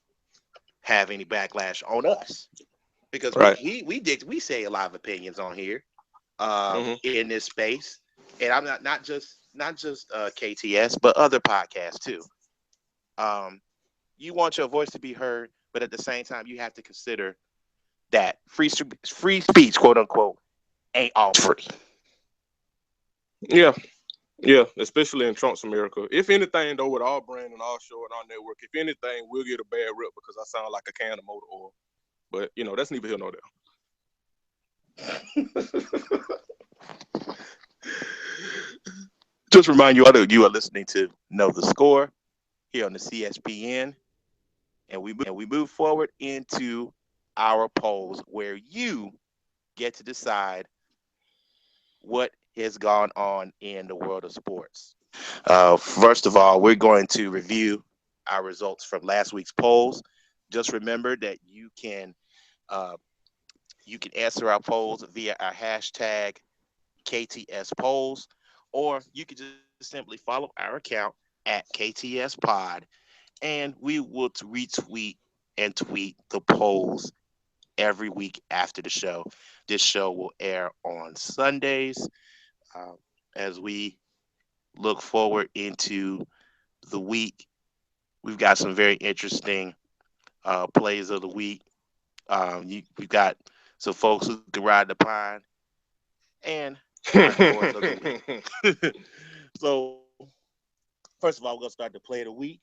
have any backlash on us, because Right. we say a lot of opinions on here, Mm-hmm. in this space, and I'm not just KTS, but other podcasts too. You want your voice to be heard, but at the same time, you have to consider that free speech, quote unquote, ain't all free. Yeah, especially in Trump's America. If anything, though, with our brand and our show and our network, if anything, we'll get a bad rep because I sound like a can of motor oil. But that's neither here nor there. Just remind you all that you are listening to Know the Score here on the CSPN, and we move forward into our polls, where you get to decide what has gone on in the world of sports. First of all, we're going to review our results from last week's polls. Just remember that you can answer our polls via our hashtag KTS polls, or you can just simply follow our account at KTS Pod, and we will retweet and tweet the polls every week after the show. This show will air on Sundays. As we look forward into the week, we've got some very interesting plays of the week. We've got some folks who can ride the pine, and dark horse of the week. So, first of all, we're going to start the play of the week.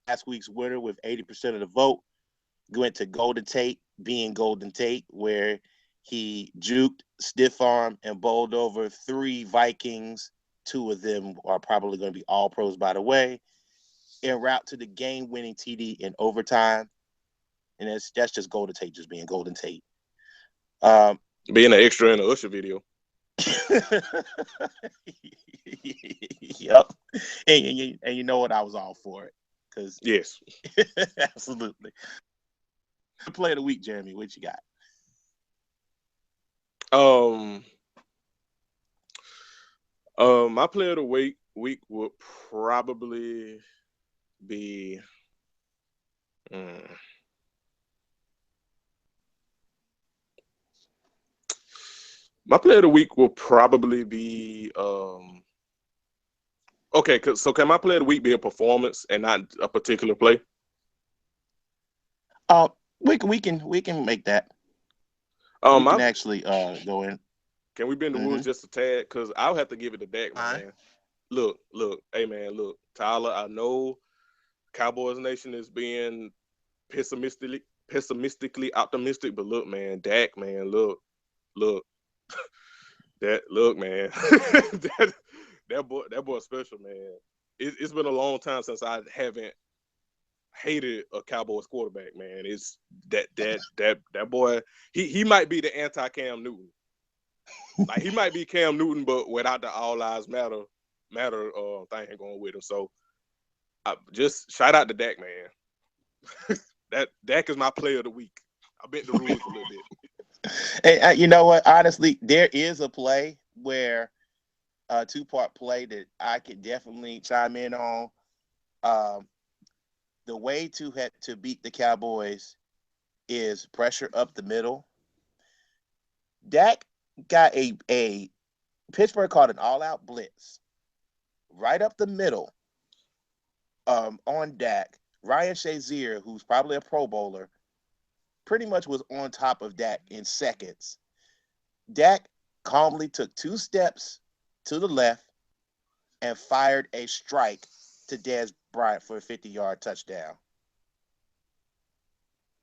Last week's winner with 80% of the vote went to Golden Tate, being Golden Tate, where he juked, stiff arm, and bowled over 3 Vikings. 2 of them are probably going to be all pros, by the way, en route to the game-winning TD in overtime. And that's just Golden Tate just being Golden Tate. being an extra in the Usher video. Yep. And you know what? I was all for it. Cause yes. Absolutely. The play of the week, Jeremy, what you got? My play of the week week would probably be. My play of the week will probably be. Okay, so can my play of the week be a performance and not a particular play? We can make that. We can actually go in. Can we bend the rules just a tad? Because I'll have to give it to Dak, man. Look, hey man, look, Tyler. I know Cowboys Nation is being pessimistically optimistic, but look, man, Dak, man, look, man, that boy special, man. It's been a long time since I haven't hated a Cowboys quarterback, man. It's that boy. He might be the anti Cam Newton. Like he might be Cam Newton, but without the all lives matter thing going with him. So just shout out to Dak, man. That Dak is my player of the week. I bent the rules a little bit. Hey, you know what? Honestly, there is a play where a two-part play that I could definitely chime in on. The way to beat the Cowboys is pressure up the middle. Dak got a Pittsburgh called an all-out blitz right up the middle on Dak. Ryan Shazier, who's probably a Pro Bowler, pretty much was on top of Dak in seconds. Dak calmly took 2 steps to the left and fired a strike to Dez Bryant for a 50-yard touchdown.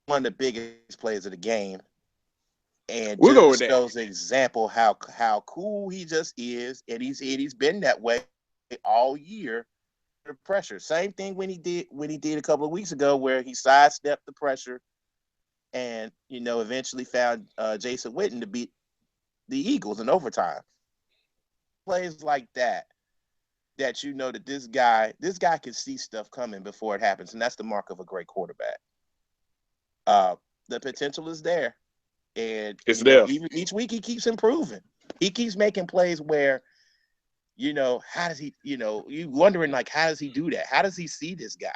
One of the biggest plays of the game. And just shows an example how cool he just is. And he's been that way all year. The pressure. Same thing when he did a couple of weeks ago where he sidestepped the pressure and, eventually found Jason Witten to beat the Eagles in overtime. Plays like that that that this guy can see stuff coming before it happens, and that's the mark of a great quarterback. The potential is there, and it's there. Each week he keeps improving. He keeps making plays where, how does he? You wondering like, how does he do that? How does he see this guy?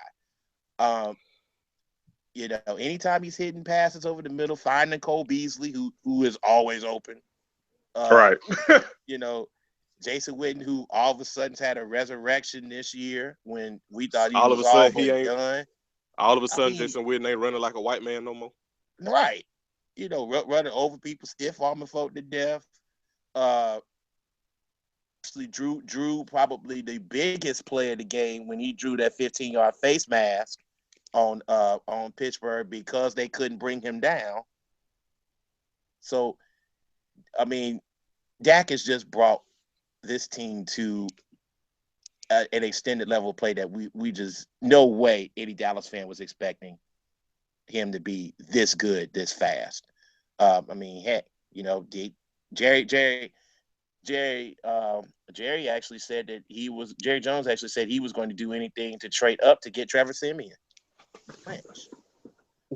Anytime he's hitting passes over the middle, finding Cole Beasley, who is always open. Right. Jason Witten, who all of a sudden had a resurrection this year when we thought he was all done. All of a sudden, Jason Witten ain't running like a white man no more. Right. Running over people, stiff arming folk to death. Actually, Drew probably the biggest play of the game when he drew that 15-yard face mask on Pittsburgh because they couldn't bring him down. So, I mean, Dak has just brought this team to an extended level of play that we just no way any Dallas fan was expecting him to be this good this fast. I mean, heck, Jerry actually said that Jerry Jones actually said he was going to do anything to trade up to get Trevor Siemian.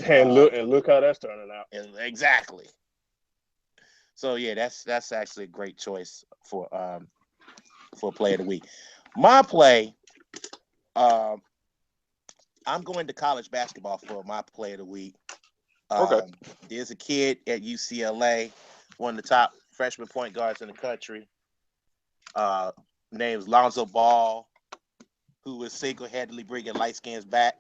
And look how that's turning out. Exactly. So yeah, that's actually a great choice for play of the week. My play, I'm going to college basketball for my play of the week. Okay. There's a kid at UCLA, one of the top freshman point guards in the country. Name's Lonzo Ball, who is single-handedly bringing light skins back.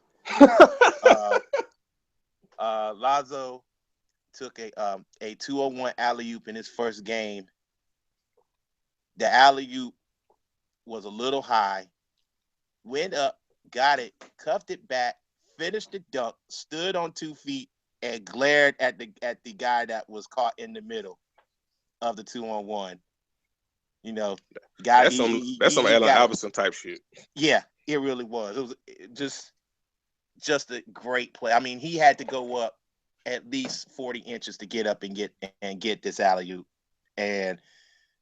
Lonzo took a 2-on-1 alley-oop in his first game. The alley-oop was a little high, went up, got it, cuffed it back, finished the dunk, stood on 2 feet, and glared at the guy that was caught in the middle of the 2-on-1. That's some Allen Iverson type shit. Yeah, it really was. It was just a great play. I mean, he had to go up at least 40 inches to get up and get this alley-oop. And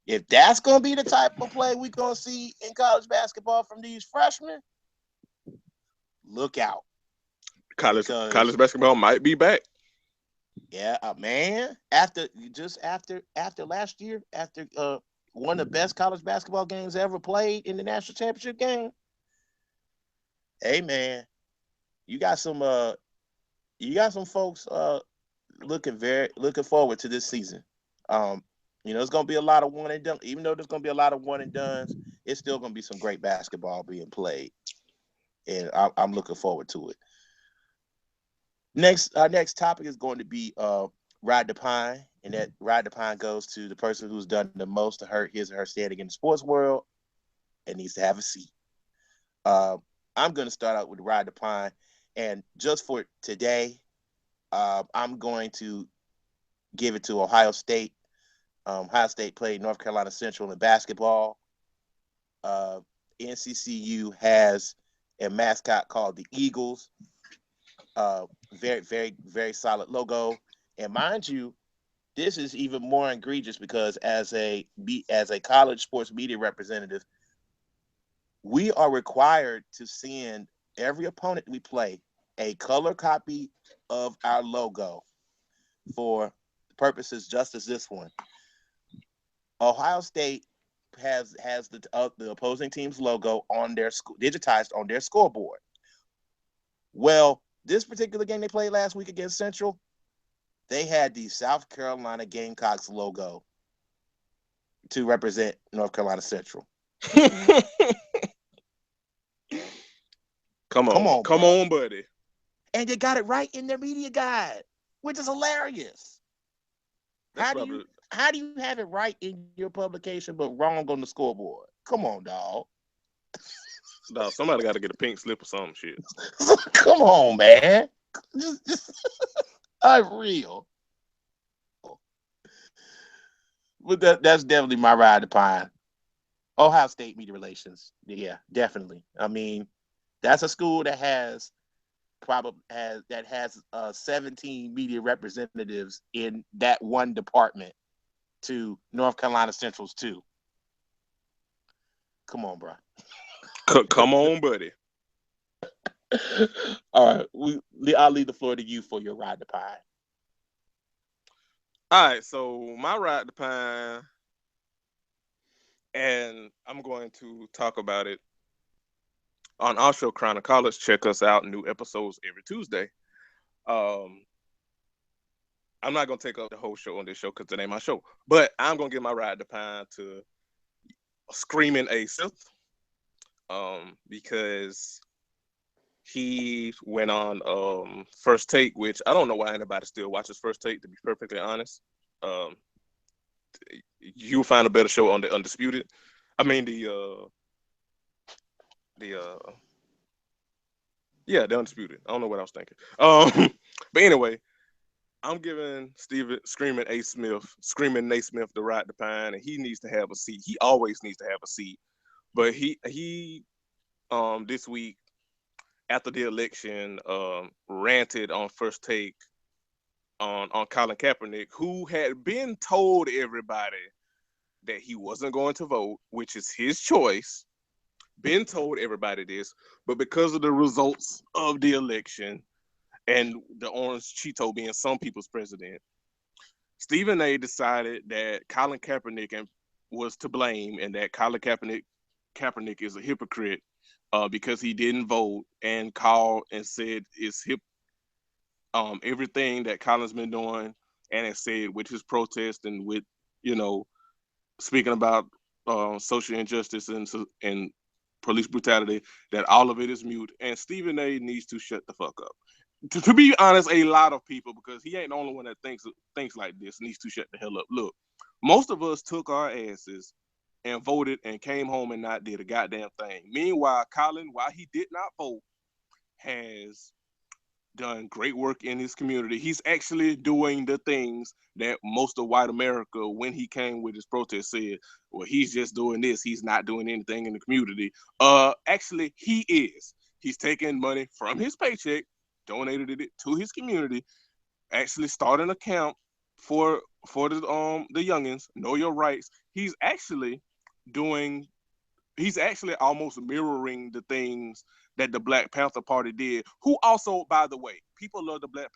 if that's going to be the type of play we're going to see in college basketball from these freshmen, look out. College basketball might be back. Yeah, man. After last year, one of the best college basketball games ever played in the national championship game. Hey man, you got some folks looking forward to this season. It's gonna be a lot of one and done. Even though there's gonna be a lot of one and dones, it's still gonna be some great basketball being played, and I'm looking forward to it. Our next topic is going to be Ride the Pine, and that Ride the Pine goes to the person who's done the most to hurt his or her standing in the sports world and needs to have a seat. I'm going to start out with Ride the Pine, and just for today, I'm going to give it to Ohio State. Ohio State played North Carolina Central in basketball. NCCU has a mascot called the Eagles. Very, very, very solid logo. And mind you, this is even more egregious because as a college sports media representative, we are required to send every opponent we play a color copy of our logo for purposes just as this one. Ohio State has the opposing team's logo on their digitized on their scoreboard. Well, this particular game they played last week against Central, they had the South Carolina Gamecocks logo to represent North Carolina Central. Come on, buddy. And they got it right in their media guide, which is hilarious. How do you have it right in your publication but wrong on the scoreboard? Come on, dog. Dog, somebody got to get a pink slip or some shit. Come on, man. Just unreal. But that's definitely my Ride the Pine. Ohio State media relations. Yeah, definitely. I mean, that's a school that has 17 media representatives in that one department to North Carolina Central's 2. Come on, bro. Come on, buddy. All right, I'll leave the floor to you for your Ride the Pine. All right, so my Ride the Pine, and I'm going to talk about it on our show, Crown of College. Check us out, new episodes every Tuesday. I'm not going to take up the whole show on this show because it ain't my show, but I'm going to give my Ride the Pine to Screaming A. Smith, because he went on First Take, which I don't know why anybody still watches First Take, to be perfectly honest. You'll find a better show on the Undisputed. I mean the Undisputed. I don't know what I was thinking. But anyway, I'm giving Screaming Nate Smith the Ride the Pine, and he needs to have a seat. He always needs to have a seat. But he this week after the election ranted on First Take on Colin Kaepernick, who had been told everybody that he wasn't going to vote, which is his choice. Been told everybody this, but because of the results of the election and the Orange Cheeto being some people's president, Stephen A. decided that Colin Kaepernick was to blame and that Colin Kaepernick is a hypocrite because he didn't vote and called and said it's everything that Colin's been doing, and it said with his protest and with speaking about social injustice and police brutality, that all of it is mute, and Stephen A. needs to shut the fuck up. To be honest, a lot of people, because he ain't the only one that thinks like this, needs to shut the hell up. Look, most of us took our asses and voted and came home and not did a goddamn thing. Meanwhile, Colin, while he did not vote, has done great work in his community. He's actually doing the things that most of white America, when he came with his protest, said, well, he's just doing this. He's not doing anything in the community. Actually, he is. He's taking money from his paycheck, donated it to his community, actually starting a camp for the youngins, Know Your Rights. He's actually almost mirroring the things that the Black Panther Party did, who also, by the way, people love the Black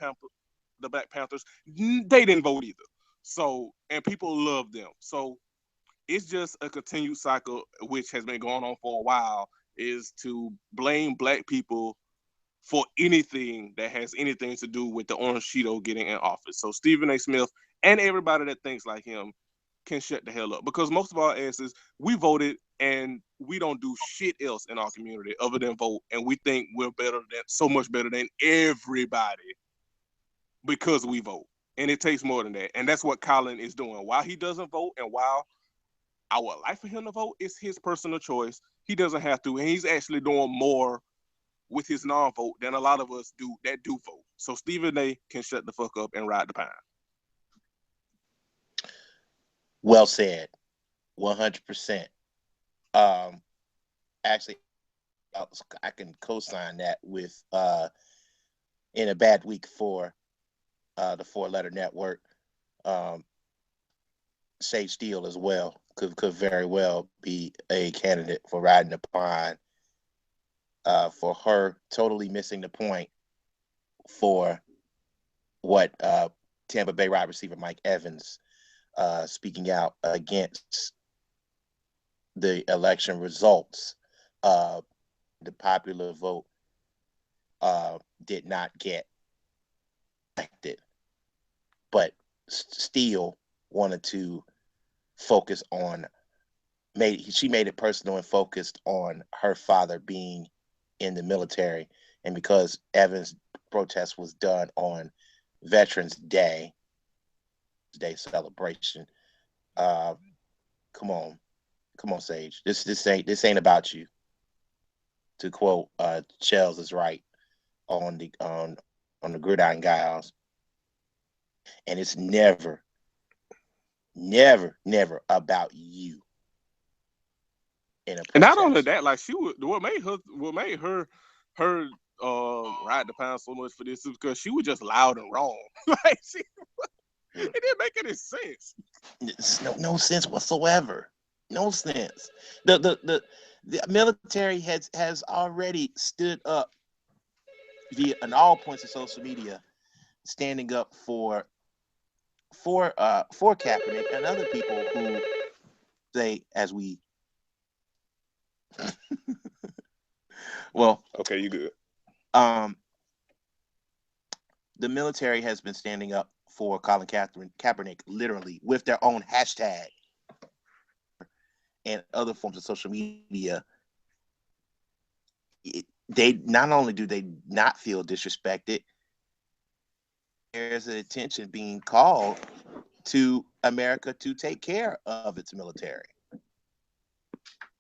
Panthers. They didn't vote either. So, and people love them. So it's just a continued cycle which has been going on for a while, is to blame black people for anything that has anything to do with the Orange Cheeto getting in office. So Stephen A. Smith and everybody that thinks like him can shut the hell up, because most of our asses, we voted and we don't do shit else in our community other than vote, and we think we're better than, so much better than everybody because we vote. And it takes more than that. And that's what Colin is doing. While he doesn't vote, and while I would like for him to vote, it's his personal choice. He doesn't have to, and he's actually doing more with his non-vote than a lot of us do that do vote. So Stephen A. can shut the fuck up and ride the pine. Well said, 100%. Actually, I can co-sign that with in a bad week for the Four Letter Network. Sage Steele as well could very well be a candidate for riding the pine. For her totally missing the point for what Tampa Bay wide receiver Mike Evans speaking out against the election results. The popular vote did not get elected, but Steele wanted to focus on, she made it personal and focused on her father being in the military, and because Evans' protest was done on Veterans Day celebration. Come on, Sage. This ain't about you. To quote Chels is right on the Gridiron Guys, and it's never about you. And not only that, like what made her ride the pound so much for this is because she was just loud and wrong. Like it didn't make any sense. It's no sense whatsoever. No sense. The military has already stood up via on all points of social media, standing up for Kaepernick and other people who say, as we well, okay, you good. The military has been standing up for Colin Kaepernick literally with their own hashtag and other forms of social media. They not only do they not feel disrespected, there's an attention being called to America to take care of its military.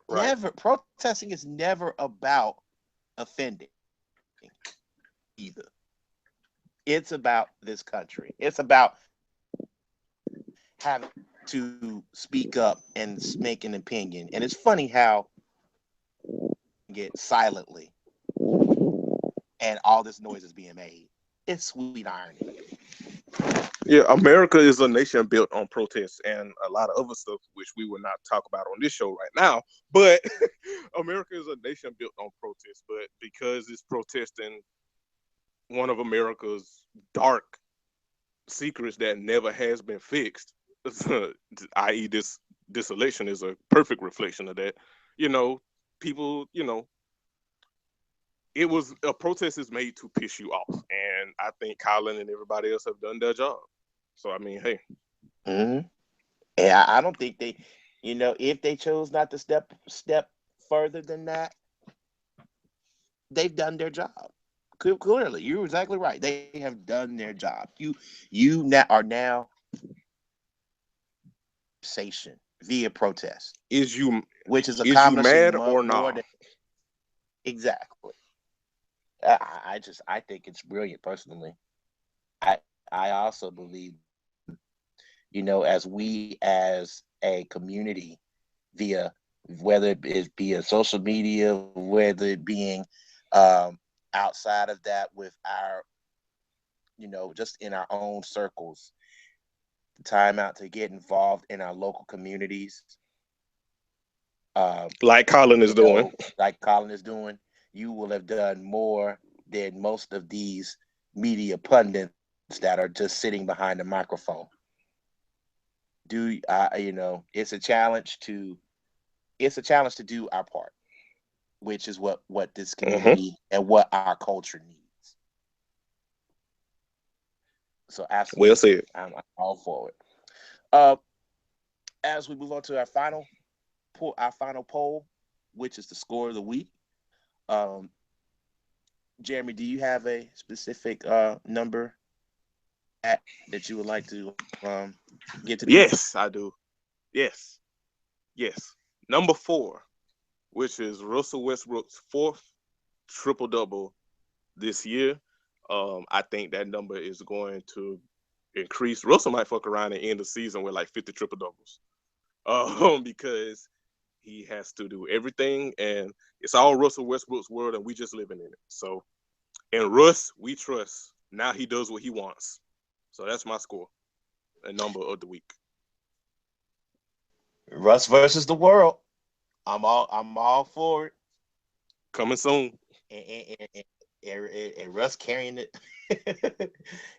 Right. Protesting is never about offending either. It's about this country. It's about having to speak up and make an opinion. And it's funny how get silently and all this noise is being made. It's sweet irony. Yeah, America is a nation built on protests and a lot of other stuff, which we will not talk about on this show right now. But America is a nation built on protests. But because it's protesting one of America's dark secrets that never has been fixed, i.e. this election is a perfect reflection of that. People, it was a protest is made to piss you off, and I think Colin and everybody else have done their job. So I mean, hey. Mm-hmm. Yeah, I don't think they, if they chose not to step further than that, they've done their job. Clearly, you're exactly right. They have done their job. You are now conversation via protest. Which is accomplishing mad or not? Exactly. I think it's brilliant personally. I also believe, as we as a community, via whether it be a social media, whether it being outside of that with our, just in our own circles, time out to get involved in our local communities. Like Colin is doing. You will have done more than most of these media pundits that are just sitting behind a microphone. do it's a challenge to do our part, which is what this community and what our culture needs. So absolutely, Well said. I'm all for it. As we move on to our final poll, which is the score of the week. Jeremy, do you have a specific number that you would like to get to? Yes, I do. Yes. Number 4, which is Russell Westbrook's 4th triple-double this year. I think that number is going to increase. Russell might fuck around and end the season with like 50 triple-doubles. Because he has to do everything, and it's all Russell Westbrook's world, and we just living in it. So, and Russ, we trust. Now he does what he wants. So that's my score, a number of the week. Russ versus the world. I'm all for it. Coming soon. And Russ carrying it,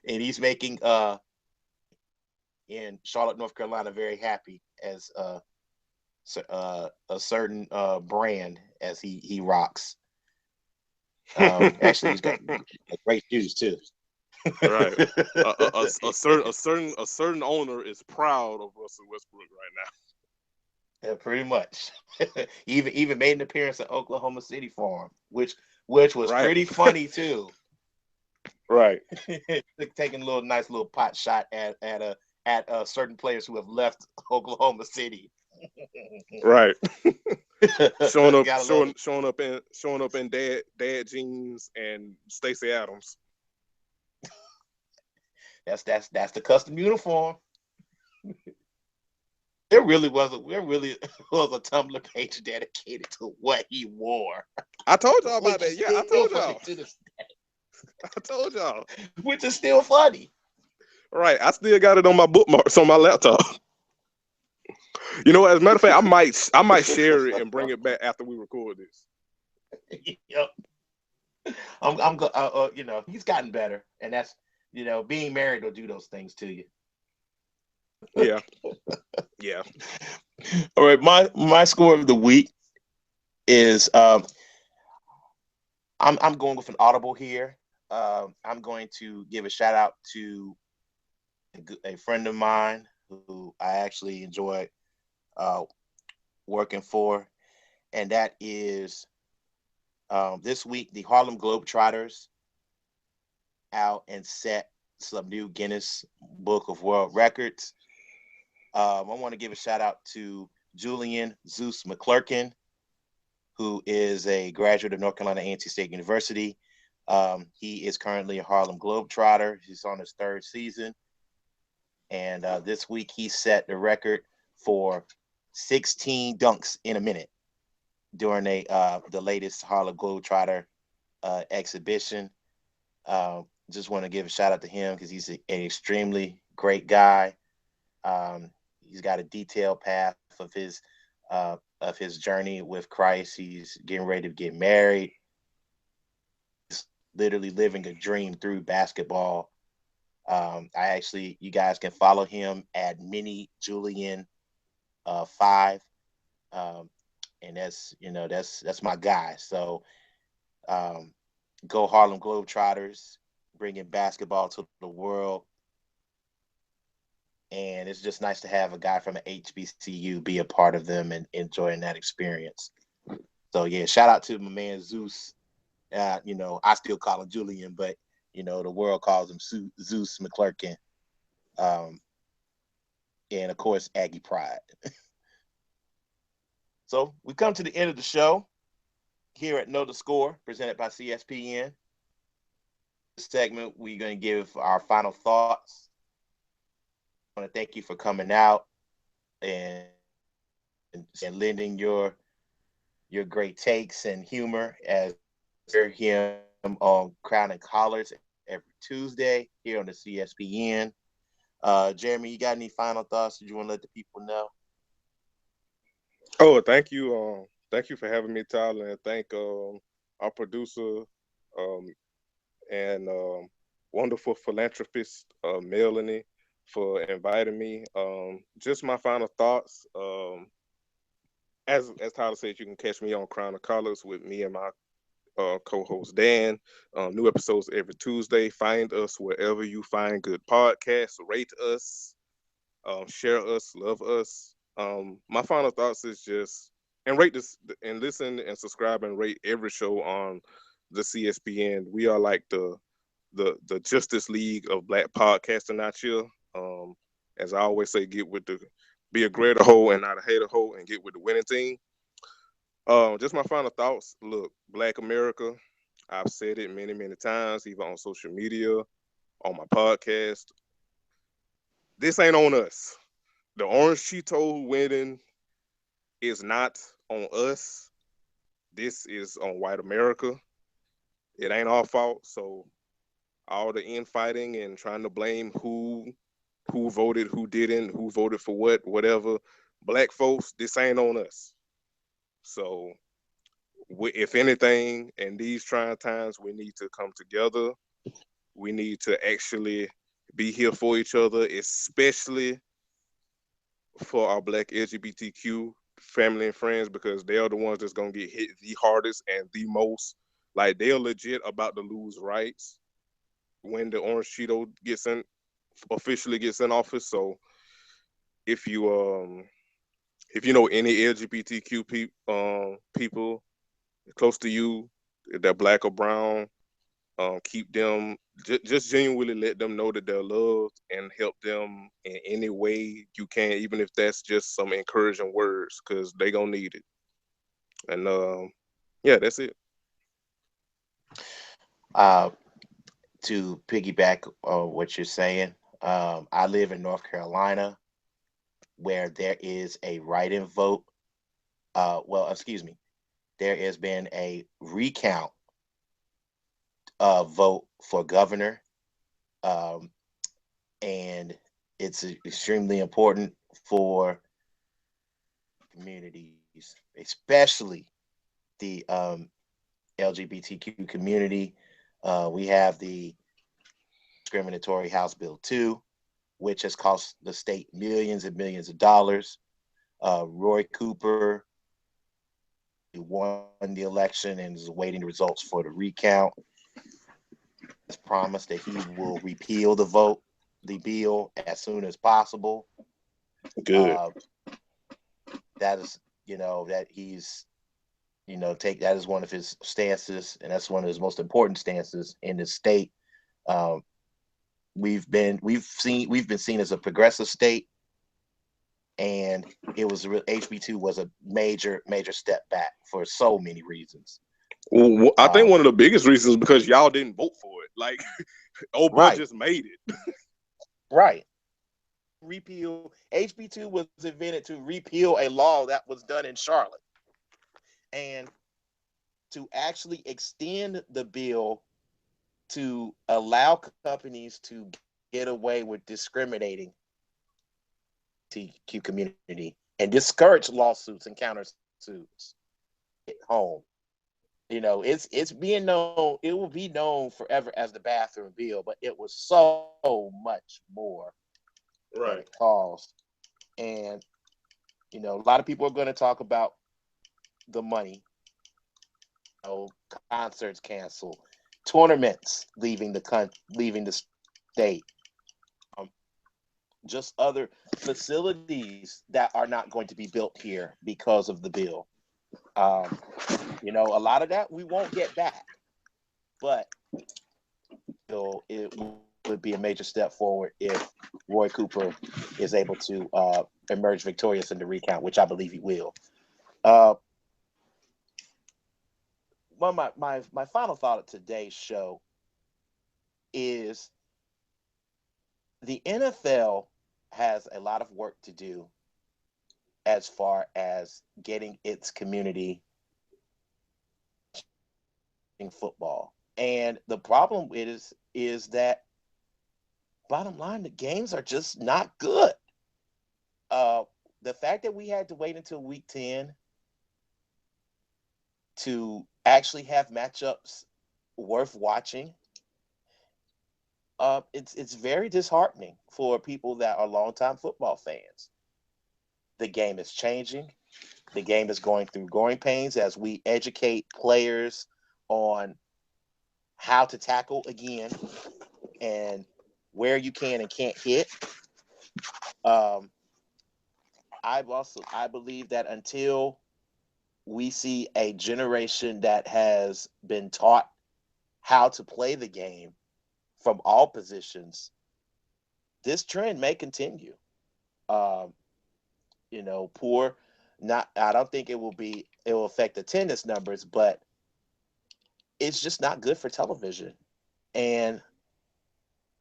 and he's making in Charlotte, North Carolina, very happy as a certain brand as he rocks. Actually, he's got great shoes too. Right. A certain owner is proud of Russell Westbrook right now. Yeah, pretty much. even made an appearance at Oklahoma City for him, which was Right. pretty funny too. Right. Taking a nice little pot shot at certain players who have left Oklahoma City. Right. showing up in dad jeans and Stacey Adams. That's the custom uniform. There really was a Tumblr page dedicated to what he wore. I told y'all about that. Yeah, I told y'all. I told y'all. Which is still funny. Right. I still got it on my bookmarks on my laptop. You know, as a matter of fact, I might share it and bring it back after we record this. Yep. He's gotten better, and that's, being married will do those things to you. Yeah. Yeah. All right, my score of the week is I'm going with an audible here. I'm going to give a shout out to a friend of mine who I actually enjoy working for, and that is this week the Harlem Globetrotters out and set some new Guinness Book of World Records. I want to give a shout out to Julian Zeus McClurkin, who is a graduate of North Carolina A&T State University. He is currently a Harlem Globetrotter. He's on his 3rd season. And this week he set the record for 16 dunks in a minute during the latest Harlem Globetrotter exhibition. Just want to give a shout out to him because he's an extremely great guy. He's got a detailed path of his journey with Christ. He's getting ready to get married. He's literally living a dream through basketball. You guys can follow him at Mini Julian 5, and that's my guy. So go Harlem Globetrotters, bringing basketball to the world. And it's just nice to have a guy from an HBCU be a part of them and enjoying that experience. So yeah, shout out to my man Zeus. I still call him Julian, but the world calls him Zeus McClurkin. And of course, Aggie Pride. So we come to the end of the show here at Know the Score, presented by CSPN. This segment, we're going to give our final thoughts. I want to thank you for coming out and lending your great takes and humor as you hear him on Crown and Collars every Tuesday here on the CSPN. Jeremy, you got any final thoughts that you want to let the people know? Oh, thank you. Thank you for having me, Tyler, and thank our producer and wonderful philanthropist, Melanie, for inviting me. Just my final thoughts. As Tyler said, you can catch me on Crown of Colors with me and my co-host Dan. New episodes every Tuesday. Find us wherever you find good podcasts. Rate us, share us, love us. My final thoughts is just and rate this and listen and subscribe and rate every show on the CSPN. We are like the Justice League of Black podcasting out here. As I always say, be a greater hoe and not a hater hoe, and get with the winning team. Just my final thoughts. Look, Black America. I've said it many, many times, even on social media, on my podcast. This ain't on us. The Orange Cheeto winning is not on us. This is on white America. It ain't our fault. So all the infighting and trying to blame who voted, who didn't, who voted for what, whatever. Black folks, this ain't on us. So if anything, in these trying times, we need to come together. We need to actually be here for each other, especially for our Black LGBTQ family and friends, because they are the ones that's gonna get hit the hardest and the most. Like, they're legit about to lose rights when the Orange Cheeto officially gets in office. So if you know any LGBTQ people close to you, they're Black or brown, keep them, just genuinely let them know that they're loved and help them in any way you can, even if that's just some encouraging words, because they gonna need it. And yeah, that's it. To piggyback on what you're saying, I live in North Carolina, where there is a write-in vote. Well, excuse me, there has been a recount vote for governor, and it's extremely important for communities, especially the LGBTQ community. We have the discriminatory House Bill 2, which has cost the state millions and millions of dollars. Roy Cooper won the election and is awaiting the results for the recount. Has promised that he will repeal the bill as soon as possible. Good. That is, that he's, that is one of his stances, and that's one of his most important stances in the state. We've been seen as a progressive state, and HB2 was a major step back for so many reasons. Well, I think one of the biggest reasons is because y'all didn't vote for it. Like, Obama just made it. Right. Repeal HB2 was invented to repeal a law that was done in Charlotte, and to actually extend the bill to allow companies to get away with discriminating TQ community and discourage lawsuits and countersuits at home. It's being known. It will be known forever as the bathroom bill, but it was so much more than it caused. And a lot of people are going to talk about the money. Concerts canceled, tournaments leaving the state, just other facilities that are not going to be built here because of the bill. A lot of that we won't get back, but it would be a major step forward if Roy Cooper is able to emerge victorious in the recount, which I believe he will. My final thought of today's show is the NFL has a lot of work to do as far as getting its community in football. And the problem is that, bottom line, the games are just not good. The fact that we had to wait until week 10 to actually have matchups worth watching It's very disheartening for people that are longtime football fans. The game is changing. The game is going through growing pains as we educate players on how to tackle again and where you can and can't hit. Um, I believe that until we see a generation that has been taught how to play the game from all positions, this trend may continue. Um, poor. Not. I don't think it will affect attendance numbers, but it's just not good for television. And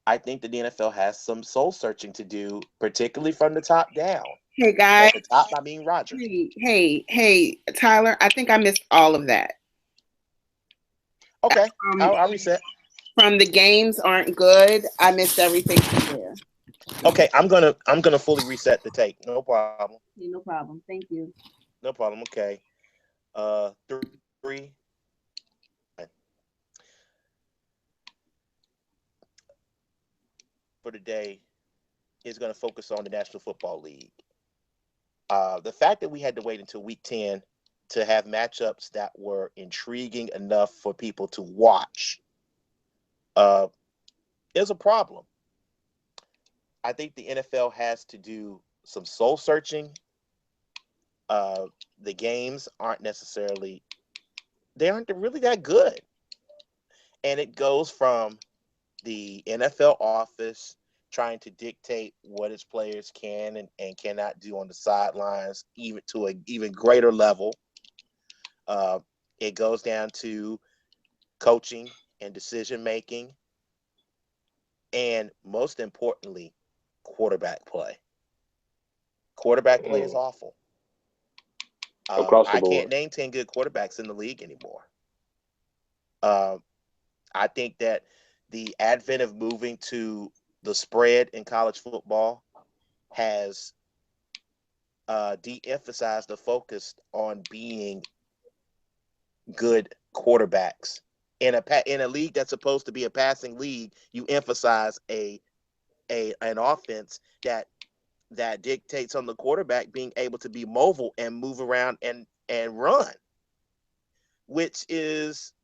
I think that the NFL has some soul searching to do, particularly from the top down. Hey guys, At the top, I mean Roger. hey, Tyler. I think I missed all of that. Okay, I'll reset. From the games aren't good. I missed everything from there. Okay, I'm gonna fully reset the tape. No problem. Okay, no problem. Thank you. No problem. Okay. 3. For today is going to focus on the National Football League. The fact that we had to wait until week 10 to have matchups that were intriguing enough for people to watch is a problem. I think the NFL has to do some soul searching. The games aren't really that good. And it goes from the NFL office trying to dictate what its players can and cannot do on the sidelines, even to an even greater level. It goes down to coaching and decision making, and most importantly, quarterback play. Quarterback play is awful. Across the I board. can't name 10 good quarterbacks in the league anymore. I think that the advent of moving to the spread in college football has de-emphasized the focus on being good quarterbacks. In a league that's supposed to be a passing league, you emphasize an offense that dictates on the quarterback being able to be mobile and move around and run, which is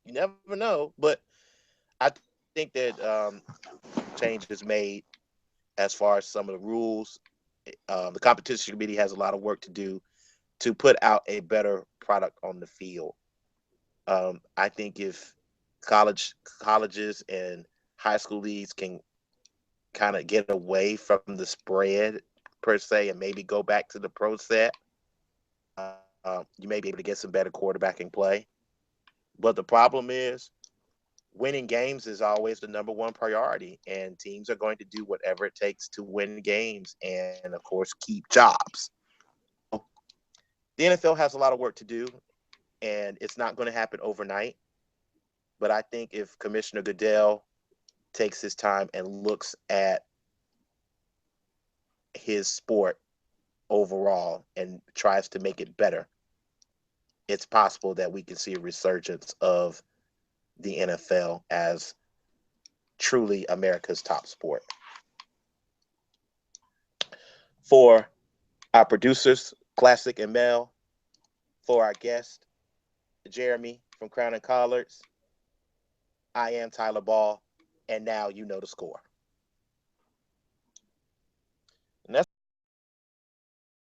you never know. But I think that changes made as far as some of the rules. The competition committee has a lot of work to do to put out a better product on the field. I think if colleges and high school leagues can kind of get away from the spread per se and maybe go back to the pro set, you may be able to get some better quarterbacking play. But the problem is winning games is always the number one priority, and teams are going to do whatever it takes to win games and, of course, keep jobs. The NFL has a lot of work to do, and it's not going to happen overnight. But I think if Commissioner Goodell takes his time and looks at his sport overall and tries to make it better, it's possible that we can see a resurgence of the NFL as truly America's top sport. For our producers, Classic and Mel, for our guest, Jeremy from Crown and Collards, I am Tyler Ball, and now you know the score.